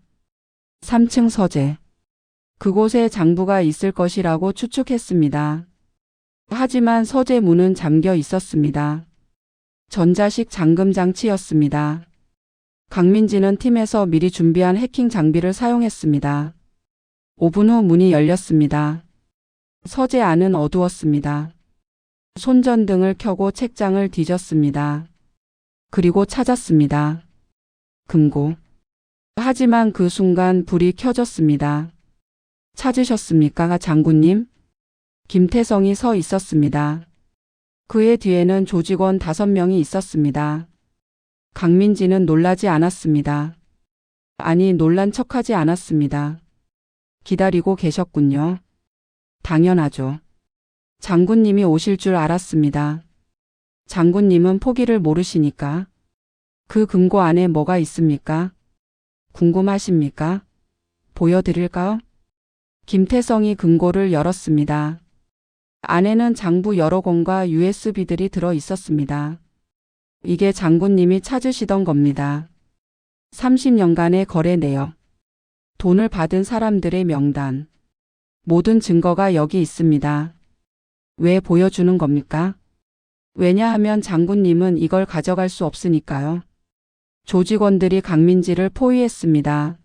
3층 서재. 그곳에 장부가 있을 것이라고 추측했습니다. 하지만 서재 문은 잠겨 있었습니다. 전자식 잠금 장치였습니다. 강민지는 팀에서 미리 준비한 해킹 장비를 사용했습니다. 5분 후 문이 열렸습니다. 서재 안은 어두웠습니다. 손전등을 켜고 책장을 뒤졌습니다. 그리고 찾았습니다. 금고. 하지만 그 순간 불이 켜졌습니다. 찾으셨습니까, 장군님? 김태성이 서 있었습니다. 그의 뒤에는 조직원 5명이 있었습니다. 강민지는 놀라지 않았습니다. 아니, 놀란 척하지 않았습니다. 기다리고 계셨군요. 당연하죠. 장군님이 오실 줄 알았습니다. 장군님은 포기를 모르시니까. 그 금고 안에 뭐가 있습니까? 궁금하십니까? 보여드릴까요? 김태성이 금고를 열었습니다. 안에는 장부 여러 권과 USB들이 들어 있었습니다. 이게 장군님이 찾으시던 겁니다. 30년간의 거래 내역, 돈을 받은 사람들의 명단, 모든 증거가 여기 있습니다. 왜 보여주는 겁니까? 왜냐하면 장군님은 이걸 가져갈 수 없으니까요. 조직원들이 강민지를 포위했습니다.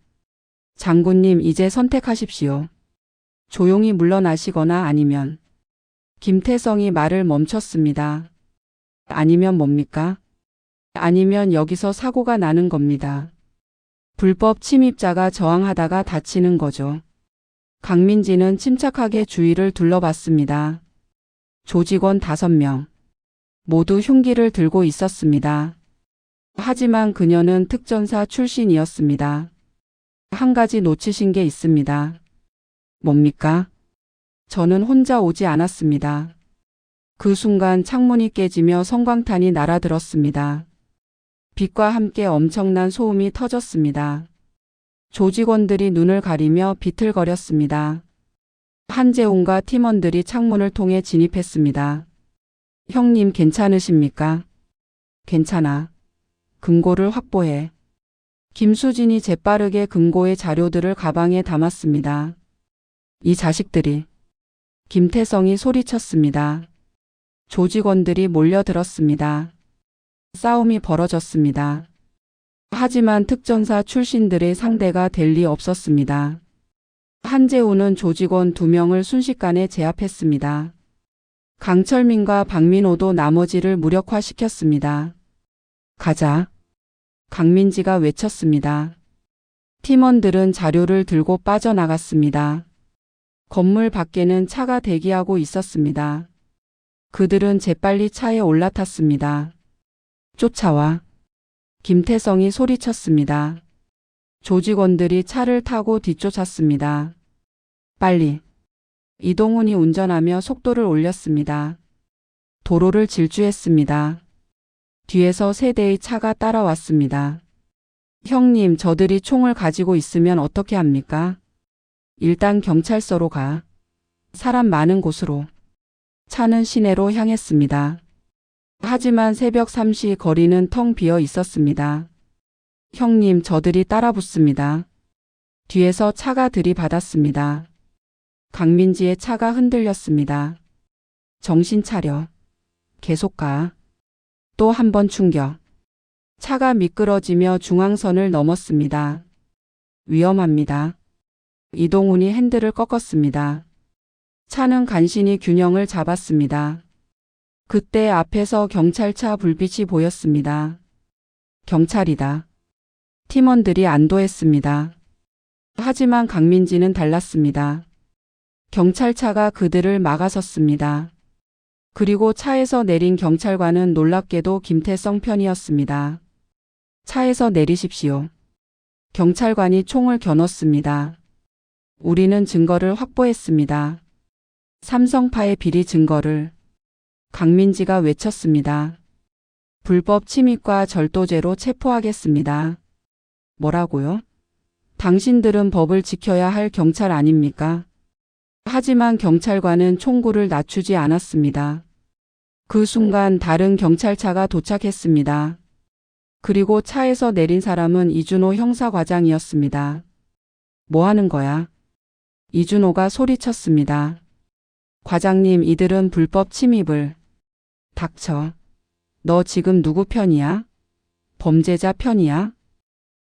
장군님, 이제 선택하십시오. 조용히 물러나시거나 아니면. 김태성이 말을 멈췄습니다. 아니면 뭡니까? 아니면 여기서 사고가 나는 겁니다. 불법 침입자가 저항하다가 다치는 거죠. 강민지는 침착하게 주위를 둘러봤습니다. 조직원 5명. 모두 흉기를 들고 있었습니다. 하지만 그녀는 특전사 출신이었습니다. 한 가지 놓치신 게 있습니다. 뭡니까? 저는 혼자 오지 않았습니다. 그 순간 창문이 깨지며 성광탄이 날아들었습니다. 빛과 함께 엄청난 소음이 터졌습니다. 조직원들이 눈을 가리며 비틀거렸습니다. 한재웅과 팀원들이 창문을 통해 진입했습니다. 형님, 괜찮으십니까? 괜찮아. 금고를 확보해. 김수진이 재빠르게 금고의 자료들을 가방에 담았습니다. 이 자식들이. 김태성이 소리쳤습니다. 조직원들이 몰려들었습니다. 싸움이 벌어졌습니다. 하지만 특전사 출신들의 상대가 될 리 없었습니다. 한재우는 조직원 2명을 순식간에 제압했습니다. 강철민과 박민호도 나머지를 무력화시켰습니다. 가자. 강민지가 외쳤습니다. 팀원들은 자료를 들고 빠져나갔습니다. 건물 밖에는 차가 대기하고 있었습니다. 그들은 재빨리 차에 올라탔습니다. 쫓아와. 김태성이 소리쳤습니다. 조직원들이 차를 타고 뒤쫓았습니다. 빨리. 이동훈이 운전하며 속도를 올렸습니다. 도로를 질주했습니다. 뒤에서 3대의 차가 따라왔습니다. 형님, 저들이 총을 가지고 있으면 어떻게 합니까? 일단 경찰서로 가. 사람 많은 곳으로. 차는 시내로 향했습니다. 하지만 새벽 3시 거리는 텅 비어 있었습니다. 형님, 저들이 따라붙습니다. 뒤에서 차가 들이받았습니다. 강민지의 차가 흔들렸습니다. 정신 차려. 계속 가. 또 한 번 충격. 차가 미끄러지며 중앙선을 넘었습니다. 위험합니다. 이동훈이 핸들을 꺾었습니다. 차는 간신히 균형을 잡았습니다. 그때 앞에서 경찰차 불빛이 보였습니다. 경찰이다. 팀원들이 안도했습니다. 하지만 강민지는 달랐습니다. 경찰차가 그들을 막아섰습니다. 그리고 차에서 내린 경찰관은 놀랍게도 김태성 편이었습니다. 차에서 내리십시오. 경찰관이 총을 겨눴습니다. 우리는 증거를 확보했습니다. 삼성파의 비리 증거를. 강민지가 외쳤습니다. 불법 침입과 절도죄로 체포하겠습니다. 뭐라고요? 당신들은 법을 지켜야 할 경찰 아닙니까? 하지만 경찰관은 총구를 낮추지 않았습니다. 그 순간 다른 경찰차가 도착했습니다. 그리고 차에서 내린 사람은 이준호 형사과장이었습니다. 뭐 하는 거야? 이준호가 소리쳤습니다. 과장님, 이들은 불법 침입을. 닥쳐. 너 지금 누구 편이야? 범죄자 편이야?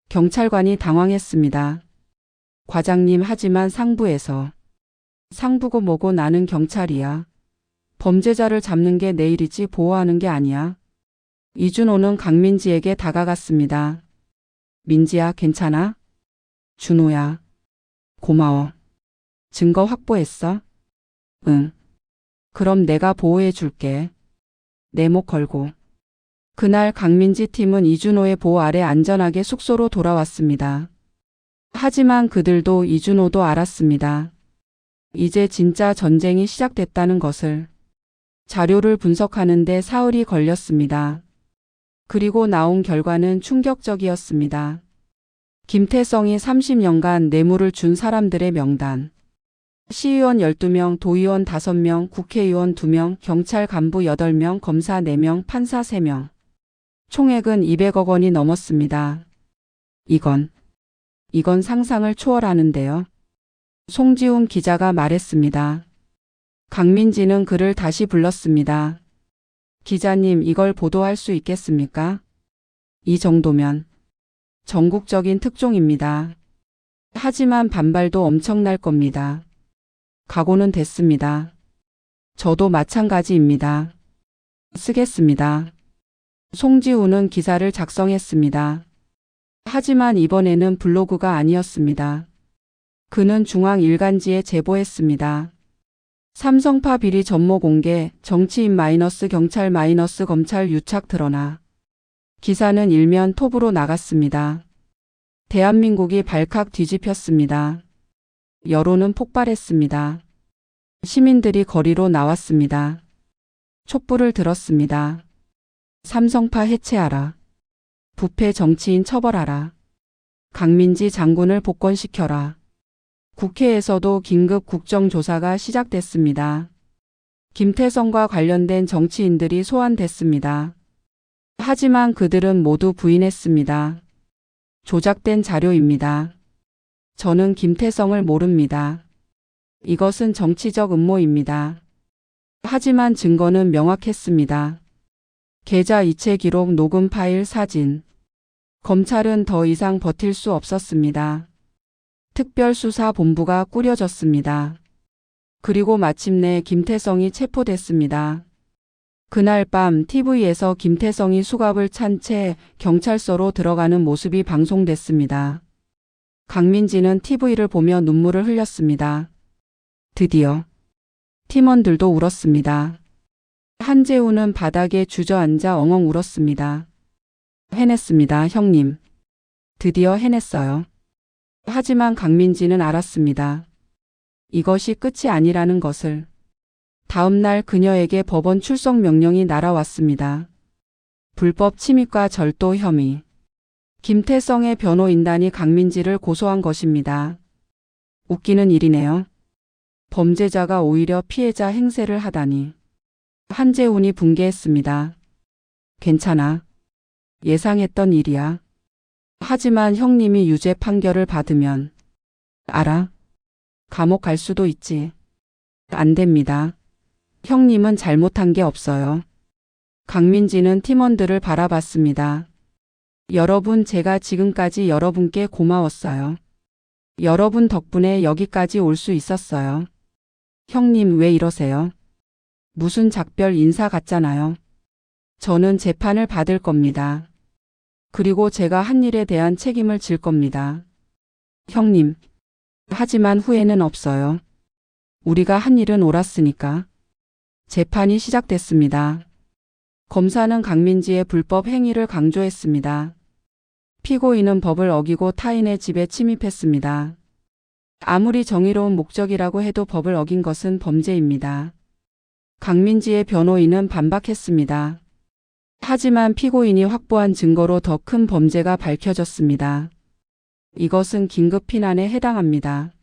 경찰관이 당황했습니다. 과장님, 하지만 상부에서. 상부고 뭐고 나는 경찰이야. 범죄자를 잡는 게 내 일이지 보호하는 게 아니야. 이준호는 강민지에게 다가갔습니다. 민지야, 괜찮아? 준호야. 고마워. 증거 확보했어? 응. 그럼 내가 보호해 줄게. 내 목 걸고. 그날 강민지 팀은 이준호의 보호 아래 안전하게 숙소로 돌아왔습니다. 하지만 그들도 이준호도 알았습니다. 이제 진짜 전쟁이 시작됐다는 것을. 자료를 분석하는데 사흘이 걸렸습니다. 그리고 나온 결과는 충격적이었습니다. 김태성이 30년간 뇌물을 준 사람들의 명단. 시의원 12명, 도의원 5명, 국회의원 2명, 경찰 간부 8명, 검사 4명, 판사 3명. 총액은 200억 원이 넘었습니다. 이건 상상을 초월하는데요. 송지훈 기자가 말했습니다. 강민지는 그를 다시 불렀습니다. 기자님, 이걸 보도할 수 있겠습니까? 이 정도면 전국적인 특종입니다. 하지만 반발도 엄청날 겁니다. 각오는 됐습니다. 저도 마찬가지입니다. 쓰겠습니다. 송지훈은 기사를 작성했습니다. 하지만 이번에는 블로그가 아니었습니다. 그는 중앙일간지에 제보했습니다. 삼성파 비리 전모 공개, 정치인 마이너스 경찰 마이너스 검찰 유착 드러나. 기사는 일면 톱으로 나갔습니다. 대한민국이 발칵 뒤집혔습니다. 여론은 폭발했습니다. 시민들이 거리로 나왔습니다. 촛불을 들었습니다. 삼성파 해체하라. 부패 정치인 처벌하라. 강민지 장군을 복권시켜라. 국회에서도 긴급 국정조사가 시작됐습니다. 김태성과 관련된 정치인들이 소환됐습니다. 하지만 그들은 모두 부인했습니다. 조작된 자료입니다. 저는 김태성을 모릅니다. 이것은 정치적 음모입니다. 하지만 증거는 명확했습니다. 계좌 이체 기록, 녹음 파일, 사진. 검찰은 더 이상 버틸 수 없었습니다. 특별수사본부가 꾸려졌습니다. 그리고 마침내 김태성이 체포됐습니다. 그날 밤 TV에서 김태성이 수갑을 찬 채 경찰서로 들어가는 모습이 방송됐습니다. 강민지는 TV를 보며 눈물을 흘렸습니다. 드디어 팀원들도 울었습니다. 한재우는 바닥에 주저앉아 엉엉 울었습니다. 해냈습니다, 형님. 드디어 해냈어요. 하지만 강민지는 알았습니다. 이것이 끝이 아니라는 것을. 다음 날 그녀에게 법원 출석 명령이 날아왔습니다. 불법 침입과 절도 혐의. 김태성의 변호인단이 강민지를 고소한 것입니다. 웃기는 일이네요. 범죄자가 오히려 피해자 행세를 하다니. 한재훈이 붕괴했습니다. 괜찮아. 예상했던 일이야. 하지만 형님이 유죄 판결을 받으면 알아? 감옥 갈 수도 있지. 안 됩니다. 형님은 잘못한 게 없어요. 강민지는 팀원들을 바라봤습니다. 여러분, 제가 지금까지 여러분께 고마웠어요. 여러분 덕분에 여기까지 올 수 있었어요. 형님, 왜 이러세요? 무슨 작별 인사 같잖아요. 저는 재판을 받을 겁니다. 그리고 제가 한 일에 대한 책임을 질 겁니다. 형님. 하지만 후회는 없어요. 우리가 한 일은 옳았으니까. 재판이 시작됐습니다. 검사는 강민지의 불법 행위를 강조했습니다. 피고인은 법을 어기고 타인의 집에 침입했습니다. 아무리 정의로운 목적이라고 해도 법을 어긴 것은 범죄입니다. 강민지의 변호인은 반박했습니다. 하지만 피고인이 확보한 증거로 더 큰 범죄가 밝혀졌습니다. 이것은 긴급 피난에 해당합니다.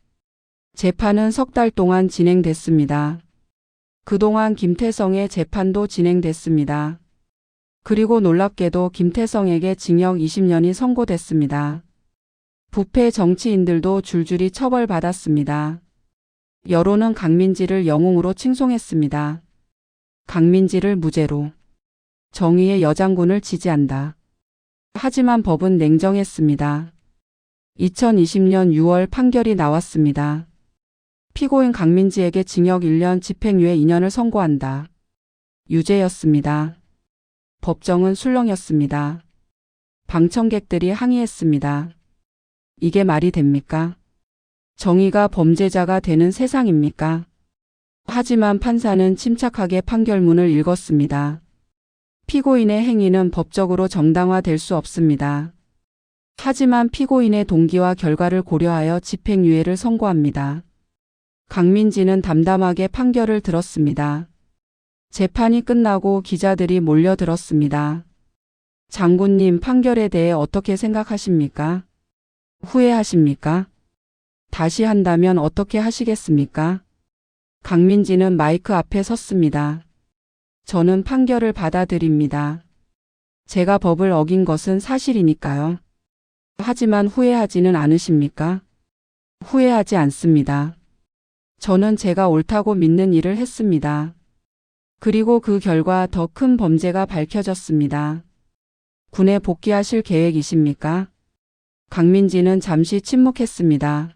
재판은 석 달 동안 진행됐습니다. 그동안 김태성의 재판도 진행됐습니다. 그리고 놀랍게도 김태성에게 징역 20년이 선고됐습니다. 부패 정치인들도 줄줄이 처벌받았습니다. 여론은 강민지를 영웅으로 칭송했습니다. 강민지를 무죄로. 정의의 여장군을 지지한다. 하지만 법은 냉정했습니다. 2020년 6월 판결이 나왔습니다. 피고인 강민지에게 징역 1년, 집행유예 2년을 선고한다. 유죄였습니다. 법정은 술렁였습니다. 방청객들이 항의했습니다. 이게 말이 됩니까? 정의가 범죄자가 되는 세상입니까? 하지만 판사는 침착하게 판결문을 읽었습니다. 피고인의 행위는 법적으로 정당화될 수 없습니다. 하지만 피고인의 동기와 결과를 고려하여 집행유예를 선고합니다. 강민지는 담담하게 판결을 들었습니다. 재판이 끝나고 기자들이 몰려들었습니다. 장군님, 판결에 대해 어떻게 생각하십니까? 후회하십니까? 다시 한다면 어떻게 하시겠습니까? 강민지는 마이크 앞에 섰습니다. 저는 판결을 받아들입니다. 제가 법을 어긴 것은 사실이니까요. 하지만 후회하지는 않으십니까? 후회하지 않습니다. 저는 제가 옳다고 믿는 일을 했습니다. 그리고 그 결과 더 큰 범죄가 밝혀졌습니다. 군에 복귀하실 계획이십니까? 강민지는 잠시 침묵했습니다.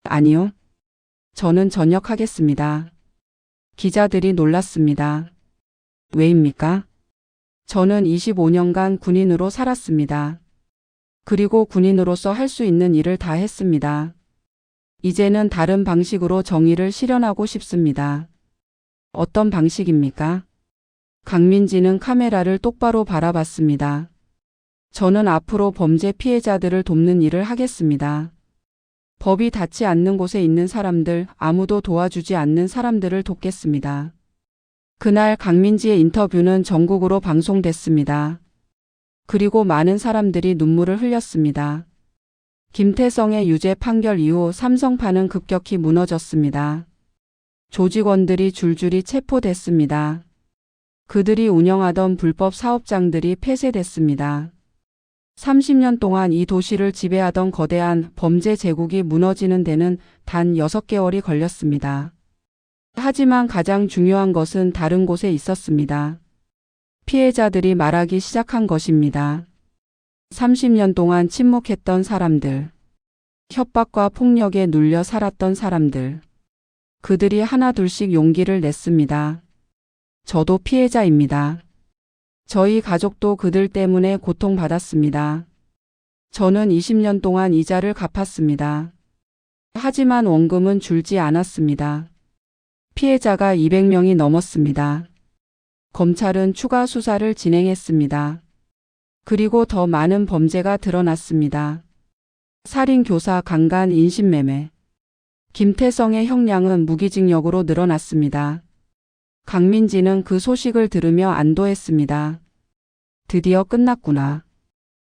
아니요. 저는 전역하겠습니다. 기자들이 놀랐습니다. 왜입니까? 저는 25년간 군인으로 살았습니다. 그리고 군인으로서 할 수 있는 일을 다 했습니다. 이제는 다른 방식으로 정의를 실현하고 싶습니다. 어떤 방식입니까? 강민지는 카메라를 똑바로 바라봤습니다. 저는 앞으로 범죄 피해자들을 돕는 일을 하겠습니다. 법이 닿지 않는 곳에 있는 사람들, 아무도 도와주지 않는 사람들을 돕겠습니다. 그날 강민지의 인터뷰는 전국으로 방송됐습니다. 그리고 많은 사람들이 눈물을 흘렸습니다. 김태성의 유죄 판결 이후 삼성파는 급격히 무너졌습니다. 조직원들이 줄줄이 체포됐습니다. 그들이 운영하던 불법 사업장들이 폐쇄됐습니다. 30년 동안 이 도시를 지배하던 거대한 범죄 제국이 무너지는 데는 단 6개월이 걸렸습니다. 하지만 가장 중요한 것은 다른 곳에 있었습니다. 피해자들이 말하기 시작한 것입니다. 30년 동안 침묵했던 사람들, 협박과 폭력에 눌려 살았던 사람들, 그들이 하나둘씩 용기를 냈습니다. 저도 피해자입니다. 저희 가족도 그들 때문에 고통받았습니다. 저는 20년 동안 이자를 갚았습니다. 하지만 원금은 줄지 않았습니다. 피해자가 200명이 넘었습니다. 검찰은 추가 수사를 진행했습니다. 그리고 더 많은 범죄가 드러났습니다. 살인, 교사, 강간, 인신매매. 김태성의 형량은 무기징역으로 늘어났습니다. 강민지는 그 소식을 들으며 안도했습니다. 드디어 끝났구나.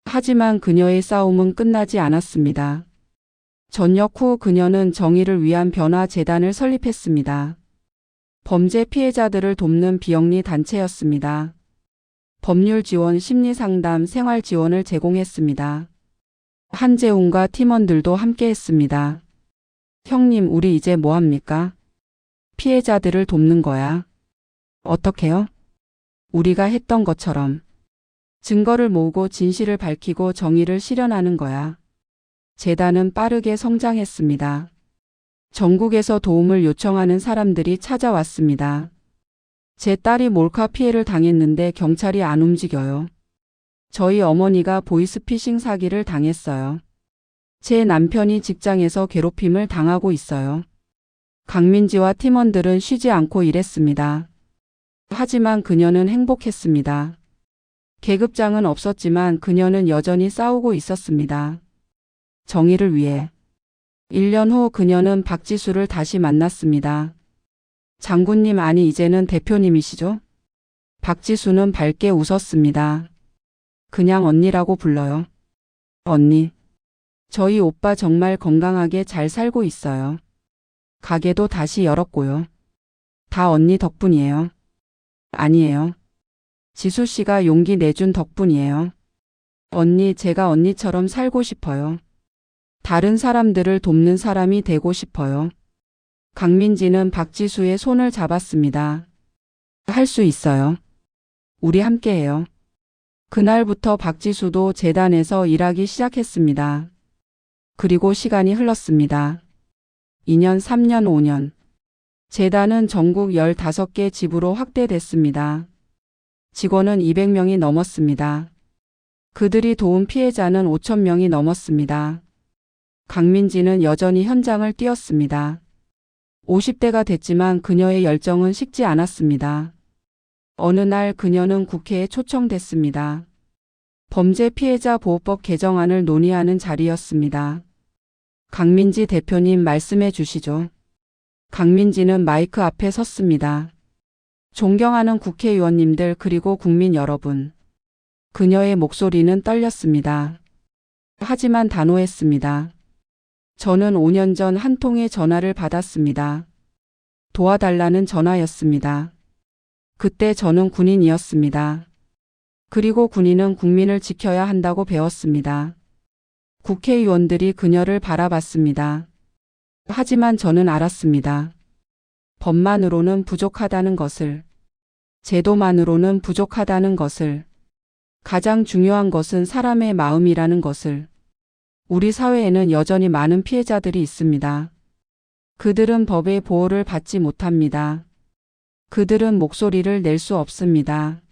하지만 그녀의 싸움은 끝나지 않았습니다. 전역 후 그녀는 정의를 위한 변화재단을 설립했습니다. 범죄 피해자들을 돕는 비영리 단체였습니다. 법률 지원, 심리 상담, 생활 지원을 제공했습니다. 한재웅과 팀원들도 함께했습니다. 형님, 우리 이제 뭐 합니까? 피해자들을 돕는 거야. 어떻게요? 우리가 했던 것처럼. 증거를 모으고 진실을 밝히고 정의를 실현하는 거야. 재단은 빠르게 성장했습니다. 전국에서 도움을 요청하는 사람들이 찾아왔습니다. 제 딸이 몰카 피해를 당했는데 경찰이 안 움직여요. 저희 어머니가 보이스피싱 사기를 당했어요. 제 남편이 직장에서 괴롭힘을 당하고 있어요. 강민지와 팀원들은 쉬지 않고 일했습니다. 하지만 그녀는 행복했습니다. 계급장은 없었지만 그녀는 여전히 싸우고 있었습니다. 정의를 위해. 1년 후 그녀는 박지수를 다시 만났습니다. 장군님, 아니 이제는 대표님이시죠? 박지수는 밝게 웃었습니다. 그냥 언니라고 불러요. 언니. 저희 오빠 정말 건강하게 잘 살고 있어요. 가게도 다시 열었고요. 다 언니 덕분이에요. 아니에요. 지수 씨가 용기 내준 덕분이에요. 언니, 제가 언니처럼 살고 싶어요. 다른 사람들을 돕는 사람이 되고 싶어요. 강민지는 박지수의 손을 잡았습니다. 할 수 있어요. 우리 함께해요. 그날부터 박지수도 재단에서 일하기 시작했습니다. 그리고 시간이 흘렀습니다. 2년, 3년, 5년. 재단은 전국 15개 지부로 확대됐습니다. 직원은 200명이 넘었습니다. 그들이 도운 피해자는 5,000명이 넘었습니다. 강민지는 여전히 현장을 뛰었습니다. 50대가 됐지만 그녀의 열정은 식지 않았습니다. 어느 날 그녀는 국회에 초청됐습니다. 범죄 피해자 보호법 개정안을 논의하는 자리였습니다. 강민지 대표님 말씀해 주시죠. 강민지는 마이크 앞에 섰습니다. 존경하는 국회의원님들 그리고 국민 여러분. 그녀의 목소리는 떨렸습니다. 하지만 단호했습니다. 저는 5년 전 한 통의 전화를 받았습니다. 도와달라는 전화였습니다. 그때 저는 군인이었습니다. 그리고 군인은 국민을 지켜야 한다고 배웠습니다. 국회의원들이 그녀를 바라봤습니다. 하지만 저는 알았습니다. 법만으로는 부족하다는 것을, 제도만으로는 부족하다는 것을, 가장 중요한 것은 사람의 마음이라는 것을. 우리 사회에는 여전히 많은 피해자들이 있습니다. 그들은 법의 보호를 받지 못합니다. 그들은 목소리를 낼 수 없습니다.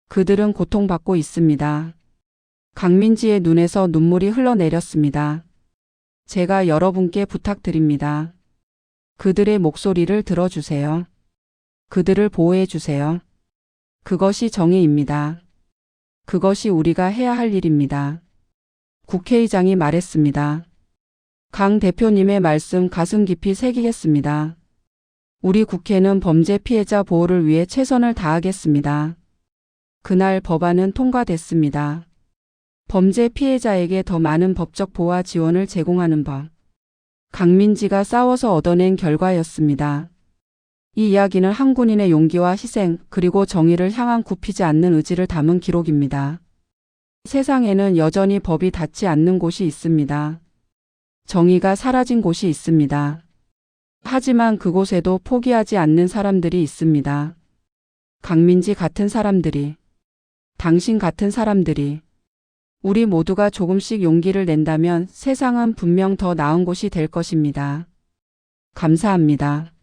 그들은 고통받고 있습니다. 강민지의 눈에서 눈물이 흘러내렸습니다. 제가 여러분께 부탁드립니다. 그들의 목소리를 들어주세요. 그들을 보호해 주세요. 그것이 정의입니다. 그것이 우리가 해야 할 일입니다. 국회의장이 말했습니다. 강 대표님의 말씀 가슴 깊이 새기겠습니다. 우리 국회는 범죄 피해자 보호를 위해 최선을 다하겠습니다. 그날 법안은 통과됐습니다. 범죄 피해자에게 더 많은 법적 보호와 지원을 제공하는 법. 강민지가 싸워서 얻어낸 결과였습니다. 이 이야기는 한 군인의 용기와 희생 그리고 정의를 향한 굽히지 않는 의지를 담은 기록입니다. 세상에는 여전히 법이 닿지 않는 곳이 있습니다. 정의가 사라진 곳이 있습니다. 하지만 그곳에도 포기하지 않는 사람들이 있습니다. 강민지 같은 사람들이, 당신 같은 사람들이, 우리 모두가 조금씩 용기를 낸다면 세상은 분명 더 나은 곳이 될 것입니다. 감사합니다.